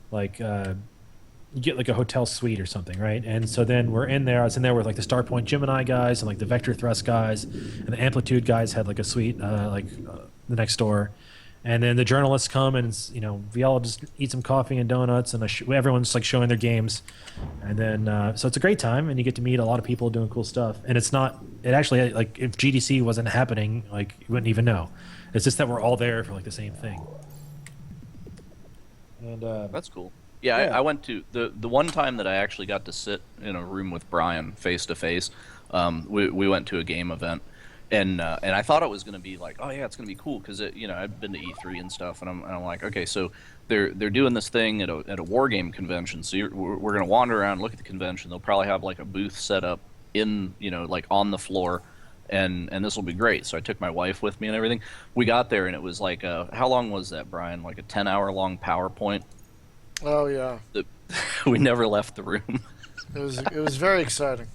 like you get like a hotel suite or something, right? And so then we're in there. I was in there with like the Starpoint Gemini guys and like the Vector Thrust guys, and the Amplitude guys had like a suite the next door. And then the journalists come, and we all just eat some coffee and donuts, and everyone's like showing their games, and then so it's a great time, and you get to meet a lot of people doing cool stuff. And it actually, like, if GDC wasn't happening, like, you wouldn't even know. It's just that we're all there for like the same thing. And that's cool. Yeah, I went to the one time that I actually got to sit in a room with Brian face to face. We went to a game event. And I thought it was going to be like, oh yeah, it's going to be cool because I've been to E3 and stuff, and I'm like, okay, so they're doing this thing at a war game convention, so we're going to wander around, look at the convention. They'll probably have like a booth set up in like on the floor, and this will be great. So I took my wife with me and everything. We got there, and it was like how long was that, Brian? Like a 10-hour long PowerPoint. Oh yeah. We never left the room. It was very exciting.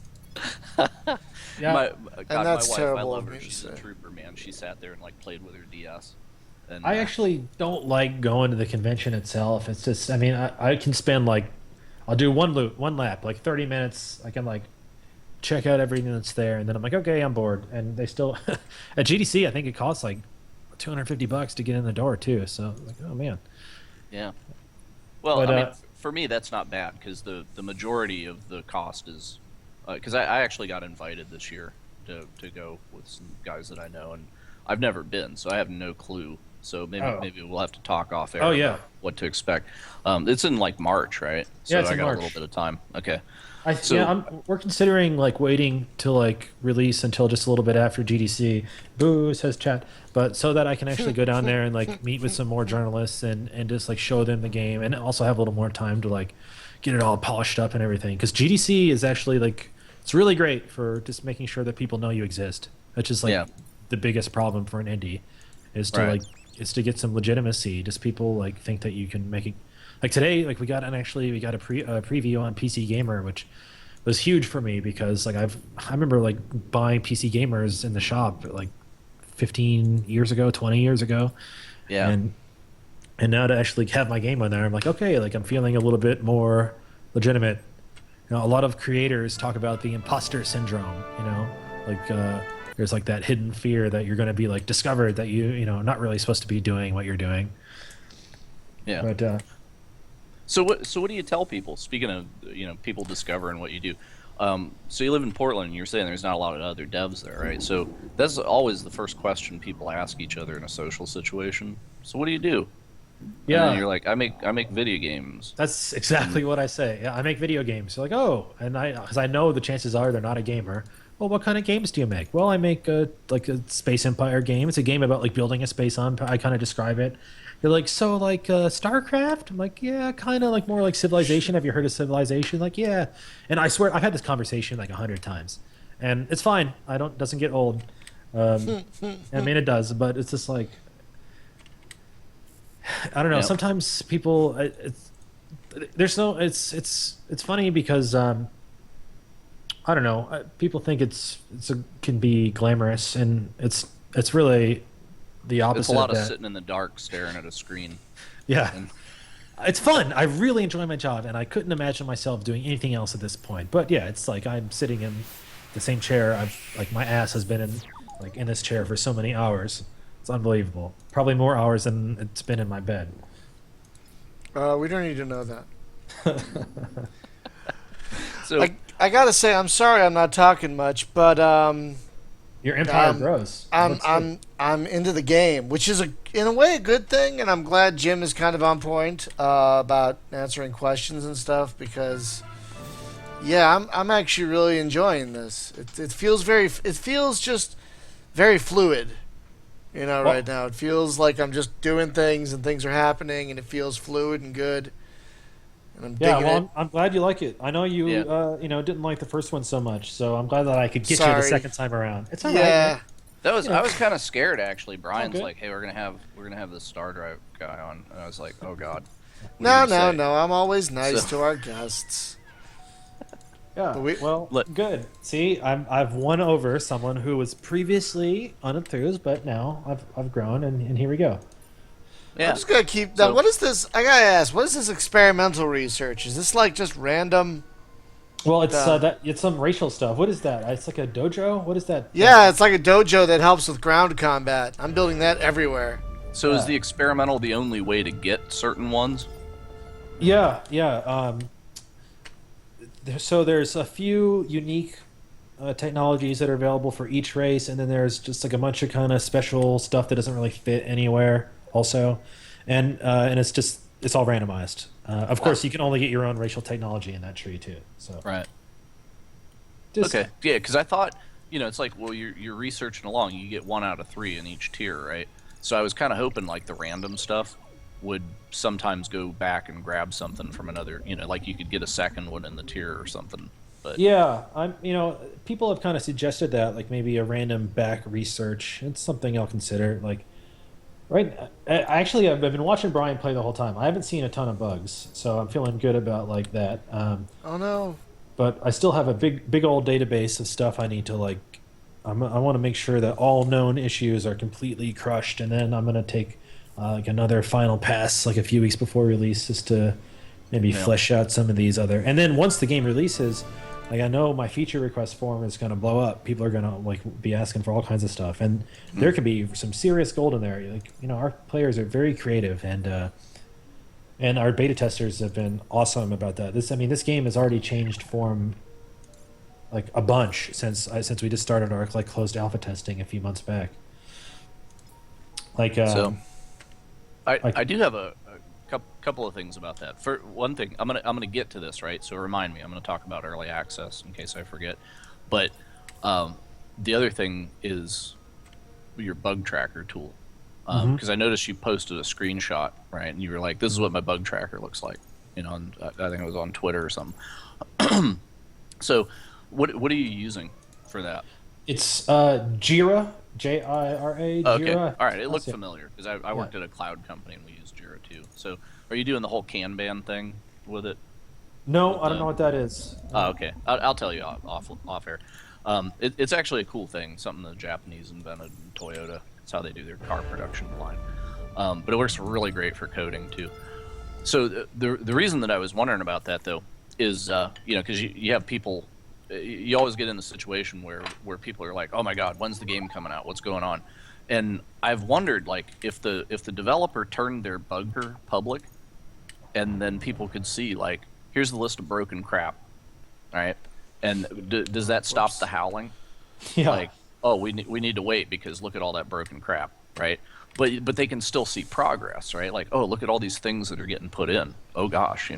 yeah, my that's wife, terrible I love of her. me to She's say. a trooper, man. She sat there and like played with her DS. And I actually don't like going to the convention itself. It's just, I mean, I can spend like, I'll do one lap, like 30 minutes. I can like check out everything that's there, and then I'm like, okay, I'm bored. And they still, at GDC, I think it costs like $250 to get in the door too. So like, oh man. Yeah. Well, But, I mean, for me, that's not bad because the majority of the cost is because I actually got invited this year to go with some guys that I know, and I've never been, so I have no clue So maybe Oh. maybe we'll have to talk off air Oh, yeah. about what to expect. It's in like March, right? So Yeah, it's I in got March. a little bit of time. Okay. I So yeah, we're considering like waiting to like release until just a little bit after GDC. Boo says chat, but so that I can actually go down there and like meet with some more journalists and just like show them the game and also have a little more time to like get it all polished up and everything. Because GDC is actually like it's really great for just making sure that people know you exist. Which is like yeah, the biggest problem for an indie is to right. like is to get some legitimacy. Just people like think that you can make it. Like today, like we got a preview on PC Gamer, which was huge for me because like I remember like buying PC Gamers in the shop like 15 years ago, 20 years ago, Yeah. and now to actually have my game on there, I'm like okay, like I'm feeling a little bit more legitimate. You know, a lot of creators talk about the imposter syndrome. You know, like there's like that hidden fear that you're going to be like discovered that you know not really supposed to be doing what you're doing. Yeah. But So what do you tell people? Speaking of people discovering what you do. So you live in Portland, and you're saying there's not a lot of other devs there, right? So that's always the first question people ask each other in a social situation. So what do you do? And yeah, then you're like, I make video games. that's exactly what I say. Yeah, I make video games. They're like, oh, and because I know the chances are they're not a gamer. Well, what kind of games do you make? Well, I make like a Space Empire game. It's a game about like building a space on. I kind of describe it. They're like, so like StarCraft? I'm like, yeah, kind of like more like Civilization. Have you heard of Civilization? Like, yeah. And I swear, I've had this conversation like 100 times, and it's fine. Doesn't get old. I mean, it does, but it's just like, I don't know. Yep. Sometimes people, it's funny because I don't know. People think can be glamorous, and it's really the opposite. It's a lot of that. sitting in the dark staring at a screen. Yeah, And it's fun. I really enjoy my job, and I couldn't imagine myself doing anything else at this point. But yeah, it's like I'm sitting in the same chair. Like my ass has been in this chair for so many hours. It's unbelievable. Probably more hours than it's been in my bed. We don't need to know that. so I gotta say, I'm sorry I'm not talking much, but Your empire grows. That's good. I'm into the game, which is in a way a good thing, and I'm glad Jim is kind of on point about answering questions and stuff because, yeah, I'm actually really enjoying this. It feels just very fluid, right now. It feels like I'm just doing things and things are happening, and it feels fluid and good. And I'm Yeah, digging well, it. I'm glad you like it. I know you, Yeah. didn't like the first one so much, so I'm glad that I could get you Sorry. the second time around. It's all right. Yeah. I was kind of scared actually. Brian's good. like, "Hey, we're gonna have this Star Drive guy on," and I was like, "Oh God." What No, did he say? no. I'm always nice So- to our guests. Yeah. But we- Well, Look- good. See, I've won over someone who was previously unenthused, but now I've grown, and here we go. Yeah. I'm just gonna keep. Now, So- what is this? I gotta ask. What is this experimental research? Is this like just random? Well, it's some racial stuff. What is that? It's like a dojo. What is that? Yeah, it's like a dojo that helps with ground combat. I'm building that everywhere. So is the experimental the only way to get certain ones? Yeah. So there's a few unique technologies that are available for each race, and then there's just like a bunch of kind of special stuff that doesn't really fit anywhere. Also, and it's all randomized. Of course, you can only get your own racial technology in that tree too. So Right. just- Okay. Yeah, because I thought, it's like, well, you're researching along. You get 1 out of 3 in each tier, right? So I was kind of hoping like the random stuff would sometimes go back and grab something from another. Like you could get a second one in the tier or something. But Yeah, people have kind of suggested that, like maybe a random back research. It's something I'll consider. Like, right? I've been watching Brian play the whole time. I haven't seen a ton of bugs, so I'm feeling good about like that. Oh no. But I still have a big old database of stuff I need to like. I want to make sure that all known issues are completely crushed, and then I'm gonna take like another final pass, like a few weeks before release, just to maybe flesh out some of these other. And then once the game releases, like I know my feature request form is gonna blow up. People are gonna like be asking for all kinds of stuff, and there could be some serious gold in there. Like our players are very creative, and our beta testers have been awesome about that. This game has already changed form like a bunch since we just started our like closed alpha testing a few months back. Like So- I do have a couple of things about that. For one thing, I'm gonna get to this, right. So remind me. I'm gonna talk about early access in case I forget. But the other thing is your bug tracker tool, because I noticed you posted a screenshot, right, and you were like, "This is what my bug tracker looks like," and I think it was on Twitter or something. So, what are you using for that? It's Jira, Jira. Okay, all Jira. right. It looked That's it. familiar because I worked at a cloud company and we used Jira too. So, are you doing the whole Kanban thing with it? No, With I don't the- know what that is. Oh, okay. I'll tell you off air. It's actually a cool thing. Something the Japanese invented in Toyota. It's how they do their car production line. But it works really great for coding too. So the reason that I was wondering about that though is because you have people, you always get in the situation where people are like, oh my god, when's the game coming out? What's going on? And I've wondered like if the developer turned their bugger public, and then people could see like, here's the list of broken crap, right? And does that stop the howling? Yeah. Like, oh, we need to wait because look at all that broken crap, right? But they can still see progress, right? Like, oh, look at all these things that are getting put in. Oh gosh,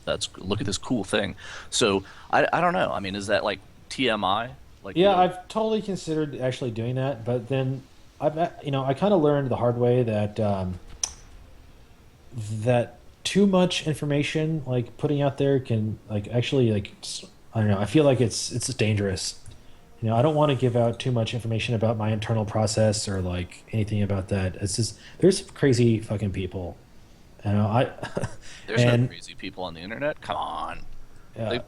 that's look at this cool thing. So I don't know. I mean, is that like TMI? Like, Yeah, I've totally considered actually doing that, but then I kind of learned the hard way that that too much information like putting out there can like actually like I don't know. I feel like it's dangerous. I don't want to give out too much information about my internal process or like anything about that. It's just there's some crazy fucking people. there's and no crazy people on the internet. Come on, uh,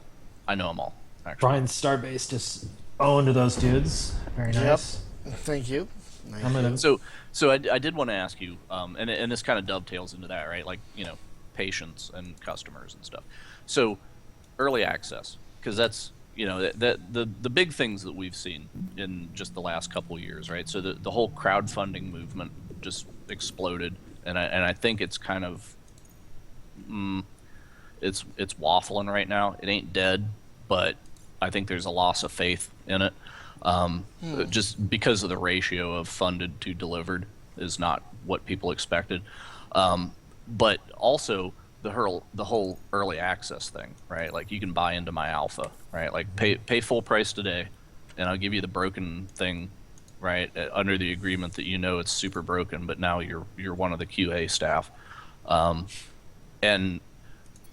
I know them all. Actually. Brian Starbase just owned those dudes. Very nice. Thank you. I'm gonna. So I did want to ask you, and this kind of dovetails into that, right? Like, patients and customers and stuff. So early access, because that's, the big things that we've seen in just the last couple years, right? So the whole crowdfunding movement just exploded, and I think it's kind of, it's waffling right now. It ain't dead, but I think there's a loss of faith in it. Just because of the ratio of funded to delivered is not what people expected. But also the whole early access thing, right? Like you can buy into my alpha, right? Like pay full price today, and I'll give you the broken thing, right? Under the agreement that it's super broken, but now you're one of the QA staff, and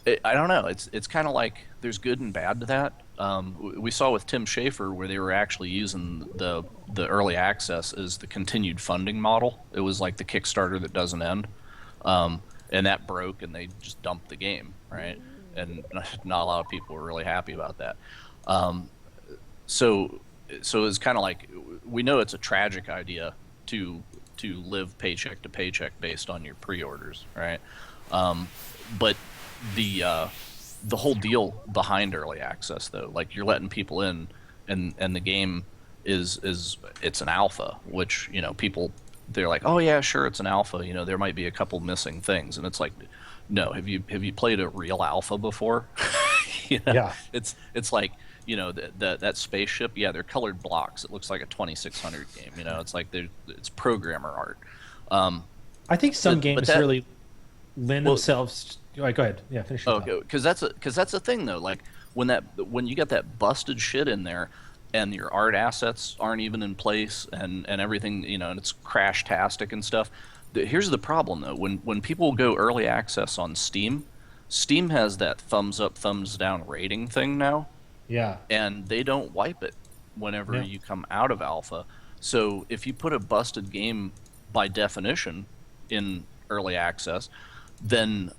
I don't know. It's kind of like there's good and bad to that. We saw with Tim Schafer where they were actually using the early access as the continued funding model. It was like the Kickstarter that doesn't end, and that broke, and they just dumped the game, right? And not a lot of people were really happy about that. So it's kind of like we know it's a tragic idea to live paycheck to paycheck based on your pre-orders, right? But the whole deal behind early access, though, like you're letting people in, and the game is it's an alpha, which people, they're like, oh yeah, sure, it's an alpha. There might be a couple missing things, and it's like, no, have you played a real alpha before? Yeah. It's like that spaceship. Yeah, they're colored blocks. It looks like a 2600 game. It's like it's programmer art. I think some but games that- really lend themselves. All right, go ahead. Yeah, finish. Your thought. Because that's a thing though. Like when you got that busted shit in there, and your art assets aren't even in place, and everything, and it's crash-tastic and stuff. Here's the problem though. When people go early access on Steam has that thumbs up, thumbs down rating thing now. Yeah. And they don't wipe it whenever you come out of alpha. So if you put a busted game by definition in early access, then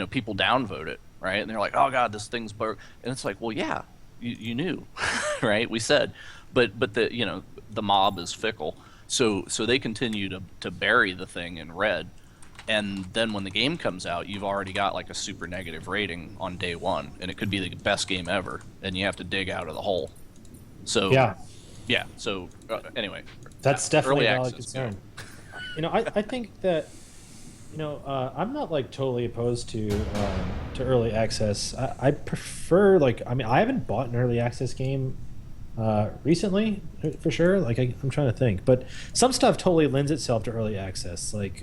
people downvote it, right? And they're like, oh god, this thing's broke. And it's like, well, yeah, you knew, right? We said, but the mob is fickle, so they continue to bury the thing in red, and then when the game comes out, you've already got like a super negative rating on day one, and it could be the best game ever, and you have to dig out of the hole. So yeah. So anyway, That's definitely a early valid access, concern. I think that I'm not like totally opposed to early access. I prefer I haven't bought an early access game recently for sure. Like I'm trying to think, but some stuff totally lends itself to early access. Like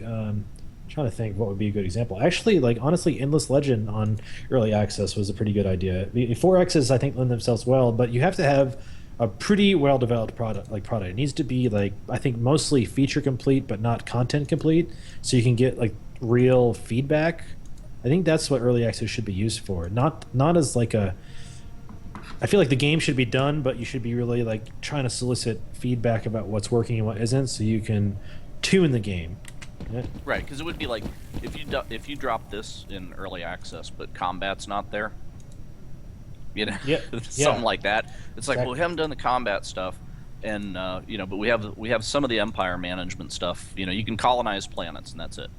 trying to think what would be a good example. Actually, like honestly, Endless Legend on early access was a pretty good idea. The 4X's I think lend themselves well, but you have to have a pretty well developed product. It needs to be like I think mostly feature complete, but not content complete, so you can get like real feedback. I think that's what early access should be used for. Not as like a. I feel like the game should be done, but you should be really like trying to solicit feedback about what's working and what isn't, so you can tune the game. Yeah. Right, because it would be like if you drop this in early access, but combat's not there, Yeah. something like that. It's like, Exactly. well, we haven't done the combat stuff, and but we have some of the empire management stuff. You can colonize planets, and that's it.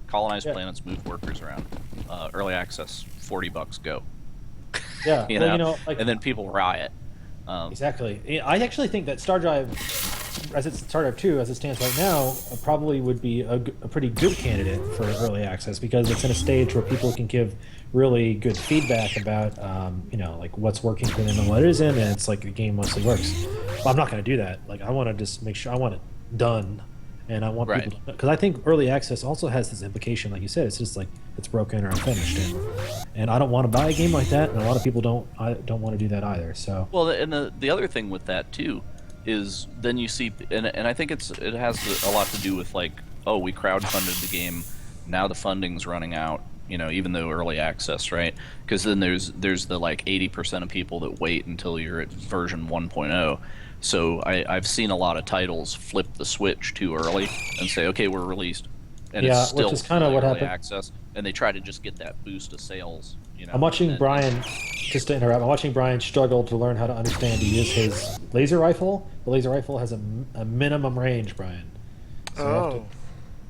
Colonize planets, move workers around. Early access, $40, go. Yeah, And then people riot. Exactly. I actually think that Star Drive, Star Drive 2, as it stands right now, probably would be a pretty good candidate for early access because it's in a stage where people can give really good feedback about, like what's working for them and what isn't, and it's like the game mostly works. But I'm not going to do that. Like I want to just make sure I want it done, and I want people because I think early access also has this implication, like you said, it's just like it's broken or unfinished, and I don't want to buy a game like that, and a lot of people don't want to do that either. So well, and the other thing with that too is then you see, and I think it has a lot to do with like, oh, we crowdfunded the game, now the funding's running out, even though early access, right? Because then there's the like 80% of people that wait until you're at version 1.0. So I've seen a lot of titles flip the switch too early and say, okay, we're released, and it's still which is kind of what early happened. access, and they try to just get that boost of sales. I'm watching Brian, just to interrupt, I'm watching Brian struggle to learn how to understand to use his laser rifle. The laser rifle has a minimum range, Brian. So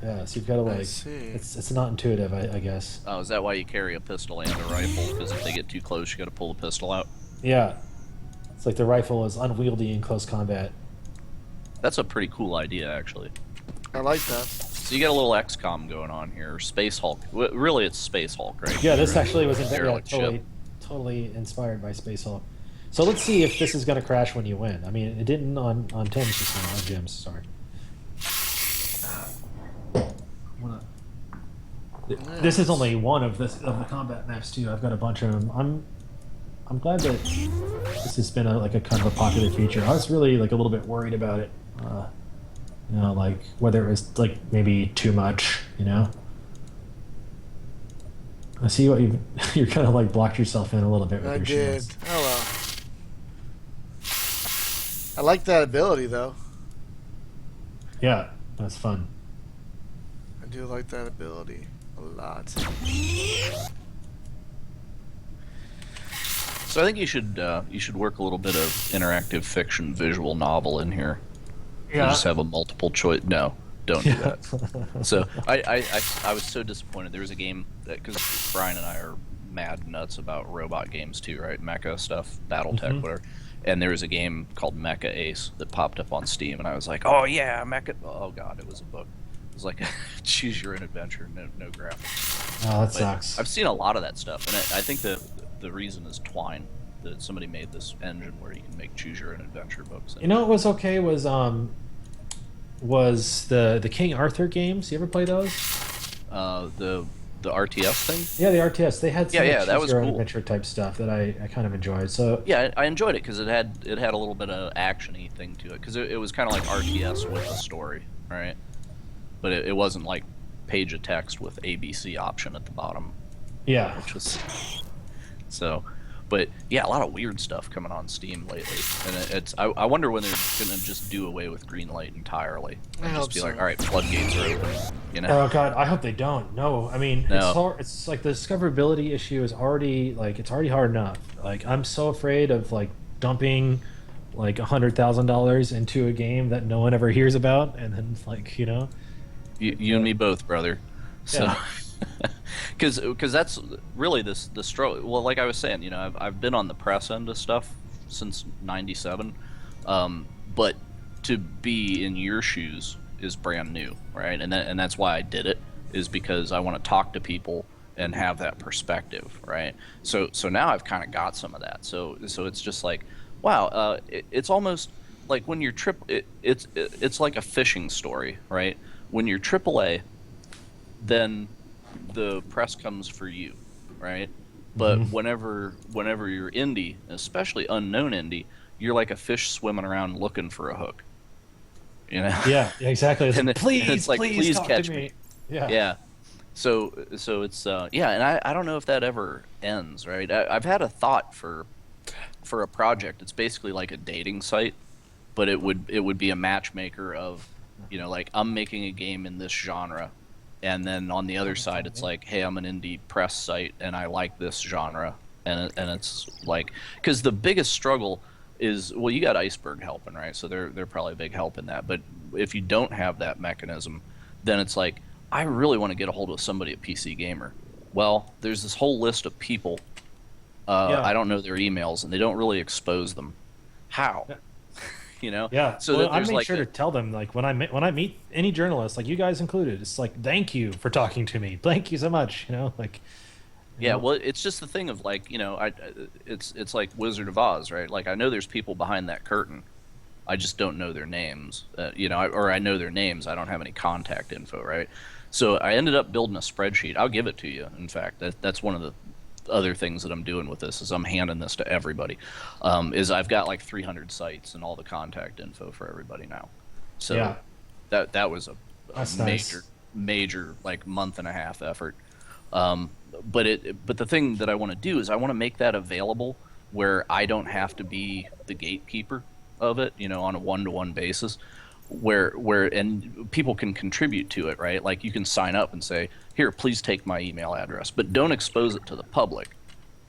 so you've got to like, I see. it's not intuitive, I guess. Oh, is that why you carry a pistol and a rifle? Because if they get too close, you got to pull the pistol out. Yeah. It's like the rifle is unwieldy in close combat. That's a pretty cool idea, actually. I like that. So you got a little XCOM going on here. Space Hulk. Really, it's Space Hulk, right? Yeah, this actually was Derelict ship. totally inspired by Space Hulk. So let's see if this is going to crash when you win. I mean, it didn't on Tim's system, on Jim's, sorry. This is only one of the combat maps too. I've got a bunch of them. I'm glad that this has been a kind of a popular feature. I was really like a little bit worried about it. Like whether it was like maybe too much. I see what you're kind of like blocked yourself in a little bit with I your did. shields. Oh well. I like that ability though. Yeah, that's fun. I do like that ability a lot. So I think you should work a little bit of interactive fiction visual novel in here. You just have a multiple choice. No, don't do that. So I was so disappointed. There was a game that, because Brian and I are mad nuts about robot games too, right? Mecha stuff, BattleTech, whatever. And there was a game called Mecha Ace that popped up on Steam, and I was like, oh yeah, Mecha. Oh god, it was a book. It was like choose your own adventure, no graphics. Oh, that sucks. I've seen a lot of that stuff, and I think the reason is Twine. That somebody made this engine where you can make choose your own adventure books. What was okay was the King Arthur games. You ever play those? The RTS thing. Yeah, the RTS. They had some that was your own cool. adventure type stuff that I kind of enjoyed. So Yeah, I enjoyed it because it had a little bit of action-y thing to it, because it was kind of like RTS with a story, right? But it wasn't like page of text with ABC option at the bottom. yeah, Which was so. But yeah, a lot of weird stuff coming on Steam lately, and I wonder when they're gonna just do away with Greenlight entirely and I just hope be so. like, all right, floodgates are open, Oh god, I hope they don't. No, I mean No. it's hard. It's like the discoverability issue is already it's already hard enough. Like I'm so afraid of like dumping like $100,000 into a game that no one ever hears about, and then You and me both, brother. So, Yeah. because that's really the struggle. Well, like I was saying, I've been on the press end of stuff since '97, but to be in your shoes is brand new, right? And that's why I did it, is because I want to talk to people and have that perspective, right? So now I've kind of got some of that. So it's just like, wow, it's almost like when you're it's like a fishing story, right? When you're AAA, then the press comes for you, right? But whenever you're indie, especially unknown indie, you're like a fish swimming around looking for a hook, you know? Yeah, exactly. It's and, like, and it's like, please talk catch to me. Yeah. Yeah. So it's yeah, and I don't know if that ever ends, right? I've had a thought for a project. It's basically like a dating site, but it would be a matchmaker of, like I'm making a game in this genre, and then on the other side it's like, hey, I'm an indie press site and I like this genre, and it's like, because the biggest struggle is, well, you got Iceberg helping, right? So they're probably a big help in that. But if you don't have that mechanism, then it's like, I really want to get a hold of somebody at PC Gamer. Well, there's this whole list of people. Yeah. I don't know their emails, and they don't really expose them. How? Yeah. So well, that I there's make like sure to tell them, like, when I meet any journalist, like you guys included, it's like, thank you for talking to me. Thank you so much. Like. Yeah, well, it's just the thing of like, it's like Wizard of Oz, right? Like, I know there's people behind that curtain. I just don't know their names, or I know their names. I don't have any contact info, right? So I ended up building a spreadsheet. I'll give it to you. In fact, that's one of the other things that I'm doing with this is I'm handing this to everybody. Is I've got like 300 sites and all the contact info for everybody now. So Yeah. that was a That's major nice. major like month and a half effort. But the thing that I want to do is I want to make that available where I don't have to be the gatekeeper of it, on a one-to-one basis, where and people can contribute to it, right? Like you can sign up and say, here, please take my email address, but don't expose it to the public.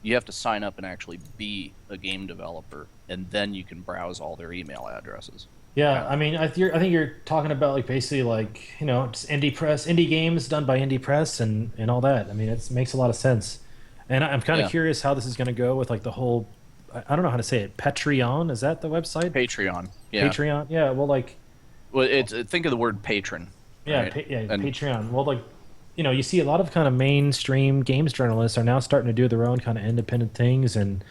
You have to sign up and actually be a game developer, and then you can browse all their email addresses. Yeah, I mean, I think you're talking about like basically like just indie games done by indie press and all that. I mean, it makes a lot of sense, and I'm kind of Yeah. curious how this is going to go with like the whole. I don't know how to say it. Patreon, is that the website? Patreon. Yeah. Patreon. Yeah. Well, like Well, it's think of the word patron. yeah, Right. And Patreon. Well, like you see a lot of kind of mainstream games journalists are now starting to do their own kind of independent things, and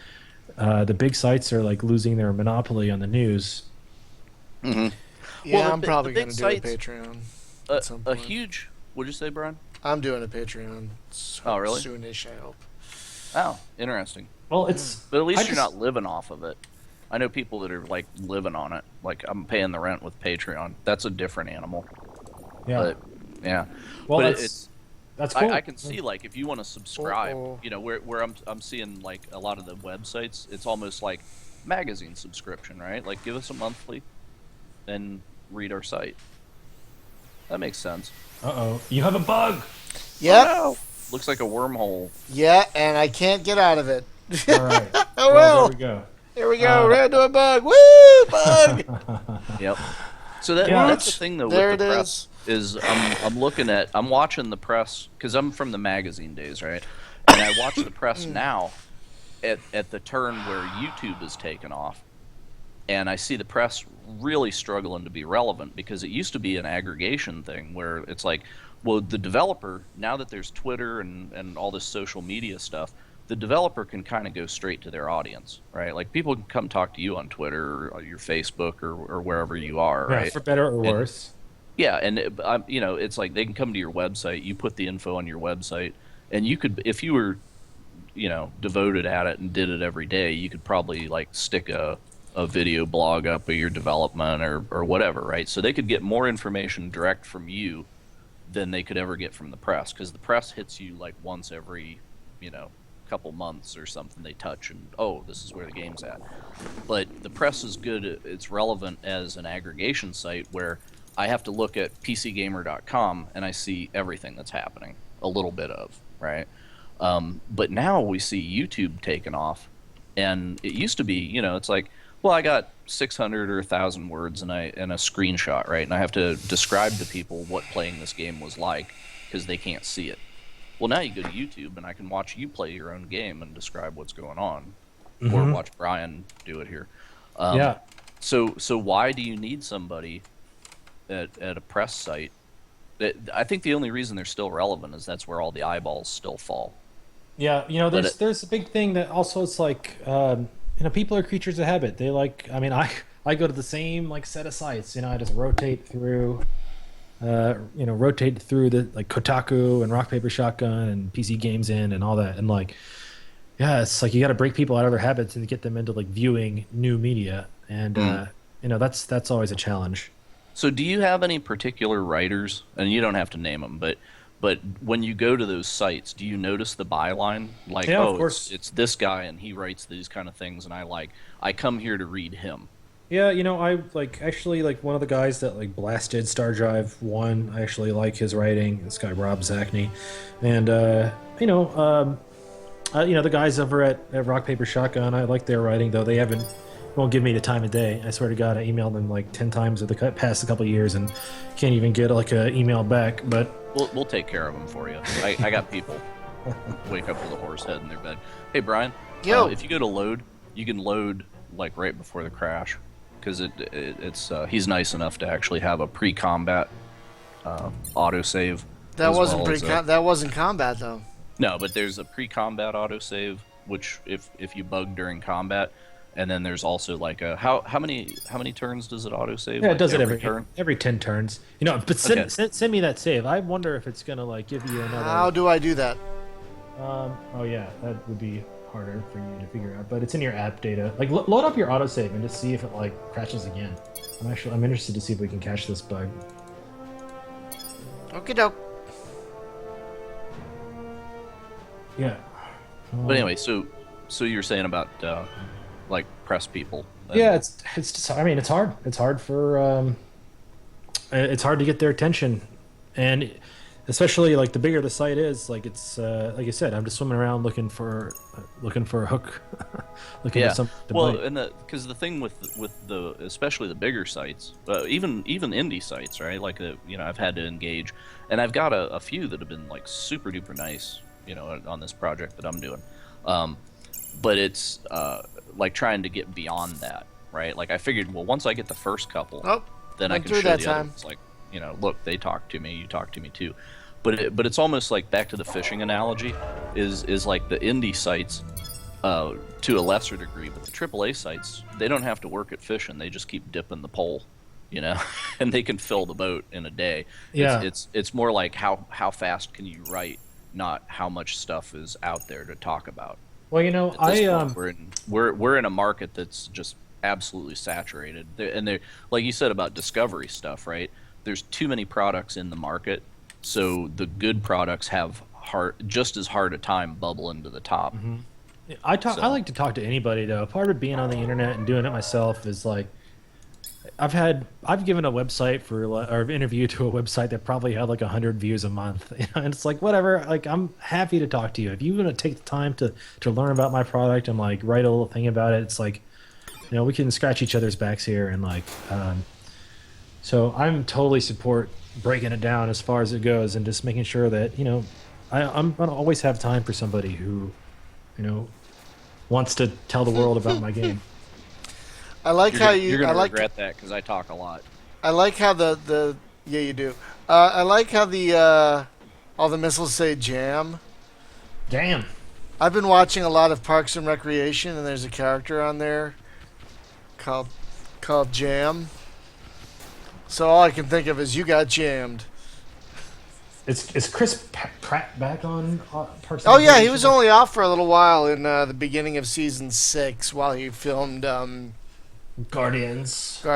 the big sites are like losing their monopoly on the news. mhm. Yeah, Well, I'm the probably big going to do a sites, Patreon a, at some a point. huge. What'd you say, Brian? I'm doing a Patreon Oh, really? soonish, I hope. Oh, interesting. Well, it's But at least I you're just not living off of it. I know people that are like living on it. Like I'm paying the rent with Patreon. That's a different animal. yeah. But yeah, Well, but that's cool. I can see like if you want to subscribe, Uh-oh. where I'm seeing like a lot of the websites, it's almost like magazine subscription, right? Like give us a monthly, and read our site. That makes sense. Uh-oh, you have a bug. Yep. Oh, no. Looks like a wormhole. Yeah, and I can't get out of it. All right. Oh Well, well. there we go. Here we go. Uh, Ran into a bug. Woo! Bug! Yep. So Yeah. that's the thing though There with the it press is I'm watching the press because I'm from the magazine days, right? And I watch the press now at the turn where YouTube is taken off, and I see the press really struggling to be relevant because it used to be an aggregation thing where it's like, well, the developer, now that there's Twitter and all this social media stuff, the developer can kind of go straight to their audience, right? Like people can come talk to you on Twitter or your Facebook or wherever you are, Yeah, right? for better or worse. Yeah, and it's like they can come to your website. You put the info on your website, and you could, if you were, devoted at it and did it every day, you could probably like stick a video blog up of your development or whatever, right? So they could get more information direct from you than they could ever get from the press, because the press hits you like once every, couple months or something. They touch and, oh, this is where the game's at. But the press is good. It's relevant as an aggregation site where I have to look at PCGamer.com and I see everything that's happening, a little bit of, right? But now we see YouTube taking off, and it used to be, it's like, well, I got 600 or 1,000 words and a screenshot, right? And I have to describe to people what playing this game was like because they can't see it. Well, now you go to YouTube and I can watch you play your own game and describe what's going on, or watch Brian do it here. Yeah. So why do you need somebody at a press site? I think the only reason they're still relevant is that's where all the eyeballs still fall. Yeah, But there's a big thing that also it's like people are creatures of habit. They like I mean I go to the same like set of sites. I just rotate through rotate through the like Kotaku and Rock Paper Shotgun and PC Games In and all that, and like, yeah, it's like you got to break people out of their habits and get them into like viewing new media, and that's always a challenge. So, do you have any particular writers? And you don't have to name them, but when you go to those sites, do you notice the byline? Like, Yeah, of oh, course. it's this guy and he writes these kind of things, and I come here to read him. Yeah, I like actually like one of the guys that like blasted Star Drive 1. I actually like his writing. This guy Rob Zachney, and the guys over at Rock Paper Shotgun. I like their writing, though they won't give me the time of day. I swear to God, I emailed them like 10 times over the past couple of years and can't even get like an email back. But We'll take care of them for you. I got people wake up with a horse head in their bed. Hey Brian, Yo. if you go to load, you can load like right before the crash, because it's he's nice enough to actually have a pre-combat autosave. That as wasn't well as that wasn't combat though. No, but there's a pre-combat autosave, which if you bug during combat, and then there's also like a how many turns does it autosave? yeah, Like it does it turn. every 10 turns. But send me that save. I wonder if it's gonna like give you another. How do I do that? Oh yeah, that would be harder for you to figure out. But it's in your app data. Like load up your autosave and just see if it like crashes again. I'm interested to see if we can catch this bug. Okie doke. Yeah. But anyway, so you're saying about like press people? Yeah, it's just, I mean, it's hard. It's hard to get their attention, and especially like the bigger the site is, like it's like I said, I'm just swimming around looking for a hook, looking for something to bite. And because the thing with the especially the bigger sites, even indie sites, right? Like I've had to engage, and I've got a few that have been like super duper nice, on this project that I'm doing. But it's like trying to get beyond that, right? Like I figured, well, once I get the first couple, then I went can through show that the time. others, like, look, they talk to me, you talk to me too. But it's almost like back to the fishing analogy, is like the indie sites, to a lesser degree, but the AAA sites, they don't have to work at fishing; they just keep dipping the pole, and they can fill the boat in a day. Yeah. It's more like how fast can you write, not how much stuff is out there to talk about. Well, At this point, we're in a market that's just absolutely saturated, and like you said about discovery stuff, right? There's too many products in the market, so the good products have just as hard a time bubbling to the top. Mm-hmm. I like to talk to anybody though. Part of being on the internet and doing it myself is like I've given a website or interview to a website that probably had like 100 views a month, and it's like whatever. Like I'm happy to talk to you if you want to take the time to learn about my product and like write a little thing about it. It's like we can scratch each other's backs here and like so I'm totally support breaking it down as far as it goes and just making sure that I'm gonna always have time for somebody who wants to tell the world about my game. I like how you. You're gonna I like. regret that because I talk a lot. I like how the yeah you do. I like how the all the missiles say jam. Damn. I've been watching a lot of Parks and Recreation, and there's a character on there called Jam. So all I can think of is you got jammed. Is Chris Pratt back on Parks? Oh yeah, he was only off for a little while in the beginning of season 6 while he filmed Guardians. He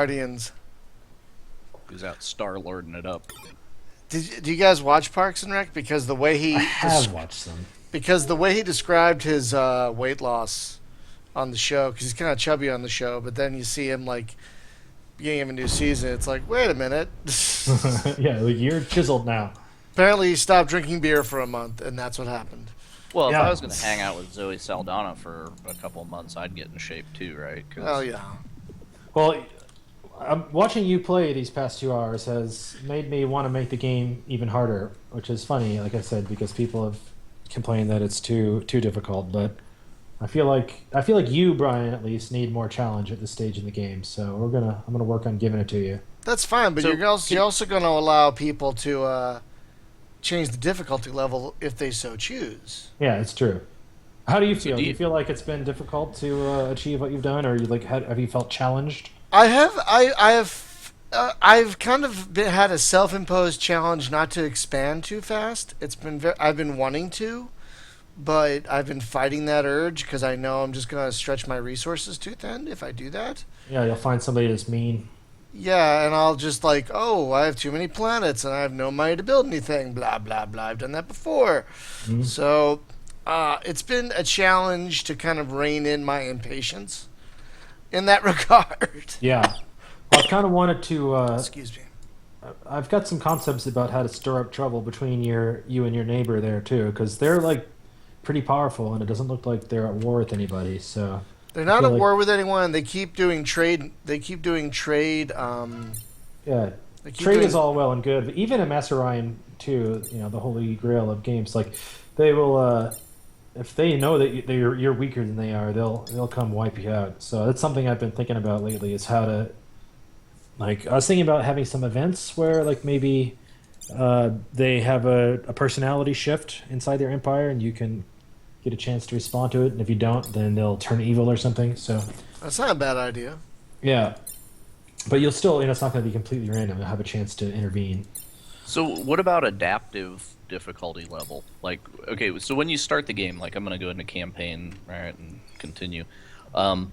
was out star-lording it up. Do you guys watch Parks and Rec? Because the way he I have watched them. Because the way he described his weight loss on the show, because he's kind of chubby on the show, but then you see him like beginning of a new season, it's like, wait a minute. Yeah, like you're chiseled now. Apparently, he stopped drinking beer for a month, and that's what happened. Well, Yeah. if I was going to hang out with Zoe Saldana for a couple of months, I'd get in shape too, right? Oh yeah. Well, watching you play these past 2 hours has made me want to make the game even harder, which is funny, like I said, because people have complained that it's too difficult. But I feel like you, Brian, at least need more challenge at this stage in the game. So I'm gonna work on giving it to you. That's fine, but So, you're also going to allow people to change the difficulty level if they so choose. Yeah, it's true. How do you feel? do Do you you- feel like it's been difficult to achieve what you've done, or have you felt challenged? I have I've kind of had a self-imposed challenge not to expand too fast. I've been wanting to, but I've been fighting that urge because I know I'm just gonna stretch my resources too thin if I do that. Yeah, you'll find somebody that's mean. Yeah, and I'll just like, oh, I have too many planets and I have no money to build anything. Blah blah blah. I've done that before, Mhm. so it's been a challenge to kind of rein in my impatience in that regard. Yeah. Well, I kind of wanted to. Excuse me. I've got some concepts about how to stir up trouble between you and your neighbor there too, because they're like pretty powerful, and it doesn't look like they're at war with anybody. So They're I not feel at like, war with anyone. They keep doing trade. They keep doing trade. yeah, They keep trade doing. is all well and good, but even in Masserine too, the holy grail of games, like they will, if they know that you're weaker than they are, they'll come wipe you out. So that's something I've been thinking about lately is how to, like, I was thinking about having some events where like maybe they have a personality shift inside their empire, and you can get a chance to respond to it. And if you don't, then they'll turn evil or something. So That's not a bad idea. yeah, but you'll still, it's not going to be completely random. You'll have a chance to intervene. So what about adaptive difficulty level? Like, okay, so when you start the game, like I'm gonna go into campaign, right, and continue. Um,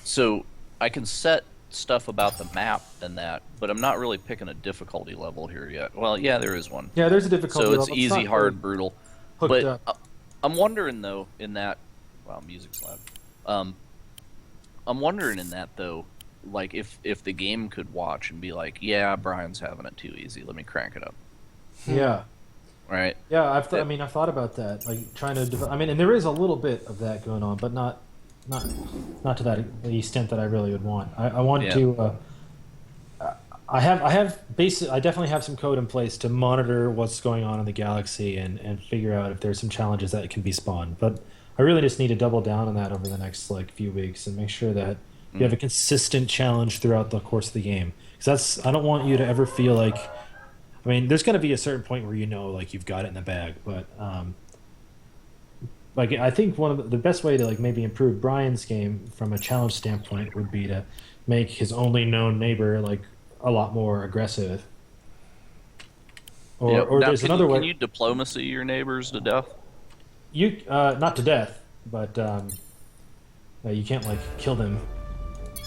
so I can set stuff about the map and that, but I'm not really picking a difficulty level here yet. Well, yeah, there is one. Yeah, there's a difficulty So it's level. easy, not hard, really brutal. hooked But up. I'm wondering though, in that, wow, music's loud. Um, I'm wondering in that though, like if the game could watch and be like, yeah, Brian's having it too easy. Let me crank it up. Yeah. Right? Yeah, I mean, I've thought about that, like trying to. I mean, and there is a little bit of that going on, but not, not to that extent that I really would want. I want Yeah. to. I definitely have some code in place to monitor what's going on in the galaxy and figure out if there's some challenges that can be spawned. But I really just need to double down on that over the next like few weeks and make sure that you have a consistent challenge throughout the course of the game. Because I don't want you to ever feel like. I mean, there's going to be a certain point where like you've got it in the bag, but like I think one of the best way to like maybe improve Brian's game from a challenge standpoint would be to make his only known neighbor like a lot more aggressive. Or Yeah. or Now, there's another can way you diplomacy your neighbors to death? you not to death, but you can't like kill them.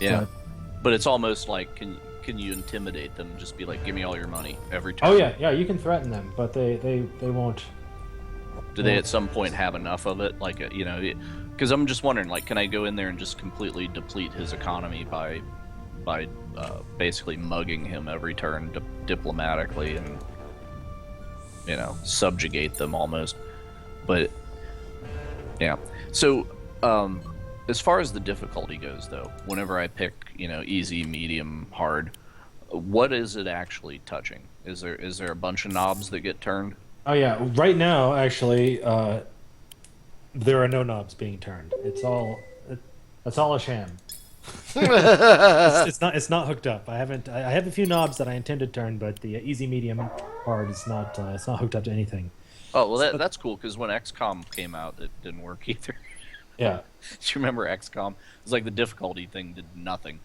Yeah. But, But it's almost like can you intimidate them? Just be like, give me all your money every time. oh yeah, you can threaten them, but they won't. Do they at some point have enough of it? Like, because I'm just wondering, like, can I go in there and just completely deplete his economy by basically mugging him every turn diplomatically and subjugate them almost? But yeah. So as far as the difficulty goes, though, whenever I pick easy, medium, hard, what is it actually touching? Is there a bunch of knobs that get turned? Oh yeah, right now actually, there are no knobs being turned. It's all a sham. It's not hooked up. I have a few knobs that I intend to turn, but the easy, medium, hard is not. It's not hooked up to anything. Oh well, that's cool because when XCOM came out, it didn't work either. Yeah. Do you remember XCOM? It was like the difficulty thing did nothing.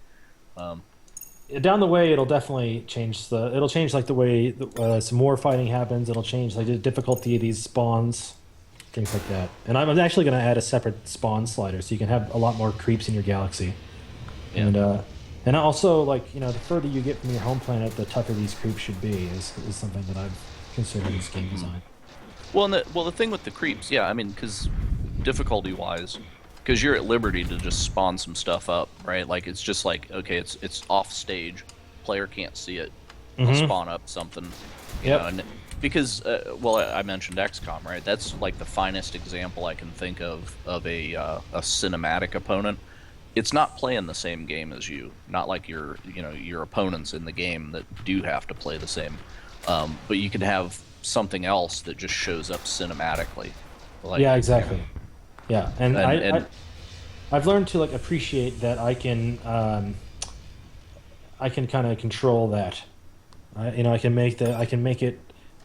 Down the way, it'll definitely change It'll change like the way some more fighting happens. It'll change like the difficulty of these spawns, things like that. And I'm actually going to add a separate spawn slider so you can have a lot more creeps in your galaxy. Yeah. And also like the further you get from your home planet, the tougher these creeps should be. Is something that I've considered in this game design. Well, the thing with the creeps, yeah, I mean, because difficulty-wise, because you're at liberty to just spawn some stuff up, right? Like it's just like okay, it's off stage, player can't see it, they'll spawn up something, Yep. and because I mentioned XCOM, right? That's like the finest example I can think of a cinematic opponent. It's not playing the same game as you, not like your opponents in the game that do have to play the same, but you can have something else that just shows up cinematically. Like, Yeah, exactly. Yeah, and And- I've learned to like appreciate that I can kind of control that. I can make it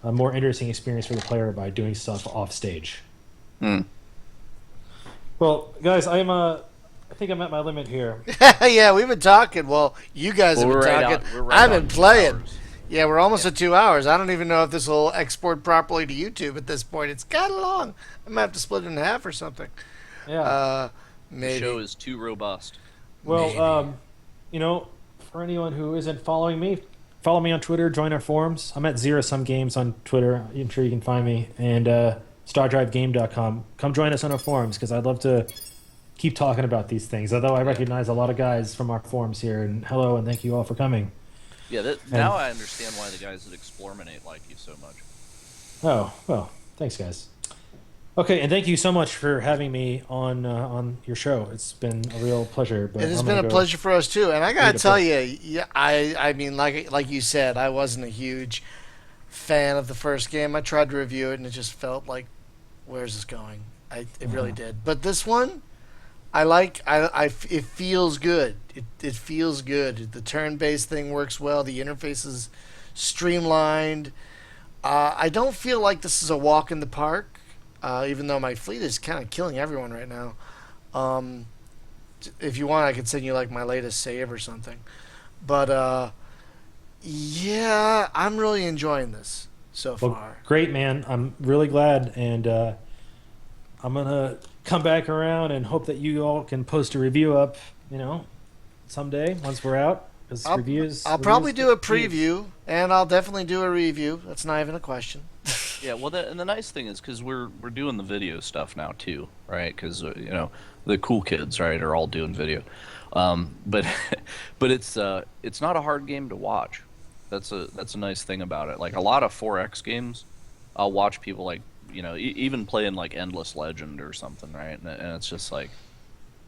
a more interesting experience for the player by doing stuff off stage. Hmm. Well, guys, I'm I think I'm at my limit here. Yeah, we've been talking. Well, you guys have been talking. We're right I've on been 2 playing. hours. Yeah, we're almost Yeah. at 2 hours. I don't even know if this will export properly to YouTube at this point. It's kind of long. I might have to split it in half or something. Yeah. The Maybe. show is too robust. Well, maybe. you know, for anyone who isn't following me, follow me on Twitter. Join our forums. I'm at Zero Sum Games on Twitter. I'm sure you can find me. And StarDriveGame.com. Come join us on our forums because I'd love to keep talking about these things. Although I recognize a lot of guys from our forums here. And hello, and thank you all for coming. Yeah, now I understand why the guys at Explorminate like you so much. Oh, well, thanks, guys. Okay, and thank you so much for having me on your show. It's been a real pleasure. But It has I'm been gonna a go pleasure for us too. And I gotta read a tell book. you, yeah, I mean, like you said, I wasn't a huge fan of the first game. I tried to review it, and it just felt like, where's this going? It really did. But this one, I like. It feels good. It feels good. The turn-based thing works well. The interface is streamlined. I don't feel like this is a walk in the park, even though my fleet is kind of killing everyone right now. Um, if you want, I could send you like my latest save or something. But yeah, I'm really enjoying this so Well, far. great, man. I'm really glad, and I'm gonna come back around and hope that you all can post a review up. Someday once we're out. Because I'll probably do a preview, and I'll definitely do a review. That's not even a question. Yeah, well, and the nice thing is because we're doing the video stuff now too, right? Because the cool kids, right, are all doing video. But but it's not a hard game to watch. That's a nice thing about it. Like a lot of 4X games, I'll watch people like even playing like Endless Legend or something, right? And it's just like,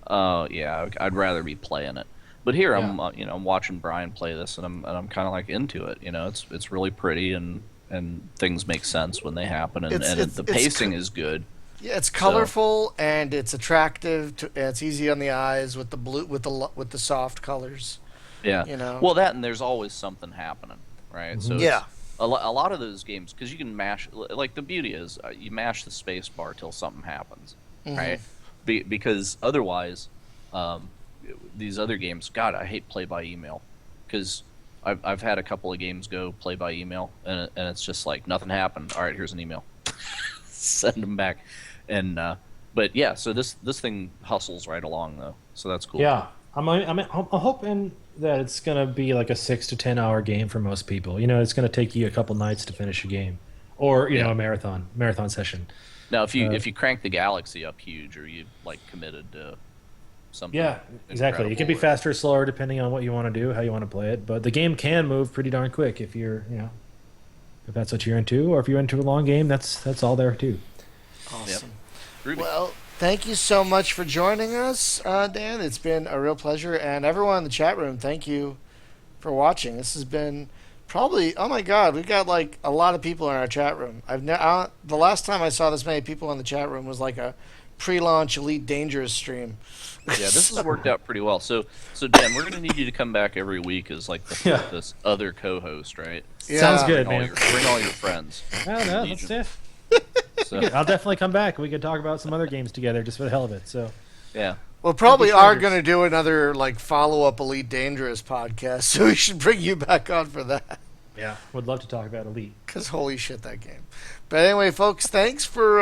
oh yeah, I'd rather be playing it. But here I'm watching Brian play this, and I'm kind of like into it. It's really pretty, and things make sense when they happen, and the pacing is good. Yeah, it's colorful and it's attractive. It's easy on the eyes with the blue, with the soft colors. Yeah. Well, that and there's always something happening, right? So Yeah. a lot of those games, because you can mash, like the beauty is you mash the space bar till something happens, right? Because otherwise, these other games, God, I hate play by email, because I've had a couple of games go play by email, and it's just like nothing happened. All right, here's an email, send them back, and but yeah, so this thing hustles right along though, so that's cool. Yeah, I'm hoping that it's gonna be like a 6 to 10 hour game for most people. It's gonna take you a couple nights to finish a game, or a marathon session. Now, if you crank the Galaxy up huge, or you like committed to something, Yeah, exactly. It can be faster or slower depending on what you want to do, how you want to play it. But the game can move pretty darn quick if if that's what you're into, or if you're into a long game. That's all there too. Awesome. Ruby. Well, thank you so much for joining us, Dan. It's been a real pleasure, and everyone in the chat room, thank you for watching. This has been probably, oh my God, we've got like a lot of people in our chat room. The last time I saw this many people in the chat room was like a pre-launch Elite Dangerous stream. Yeah, this has worked out pretty well. So Dan, we're gonna need you to come back every week as like this other co-host, right? Yeah. Sounds good, Bring man. all your friends. I don't know. That's Legion. it. So, I'll definitely come back. We could talk about some other games together just for the hell of it. So yeah. We'll probably Thank you, are strangers. going to do another like follow-up Elite Dangerous podcast, so we should bring you back on for that. yeah, would love to talk about Elite. Because holy shit, that game. But anyway, folks, thanks for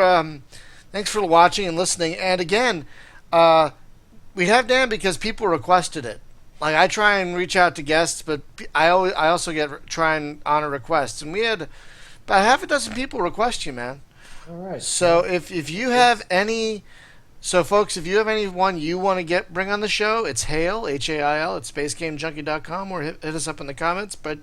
watching and listening. And again, we have Dan because people requested it. Like I try and reach out to guests, but I also try and honor requests, and we had about half a dozen people request you, man. All right. So if you have any, so folks, if you have anyone you want to bring on the show, it's Hail, Hail at spacegamejunkie.com, or hit us up in the comments. But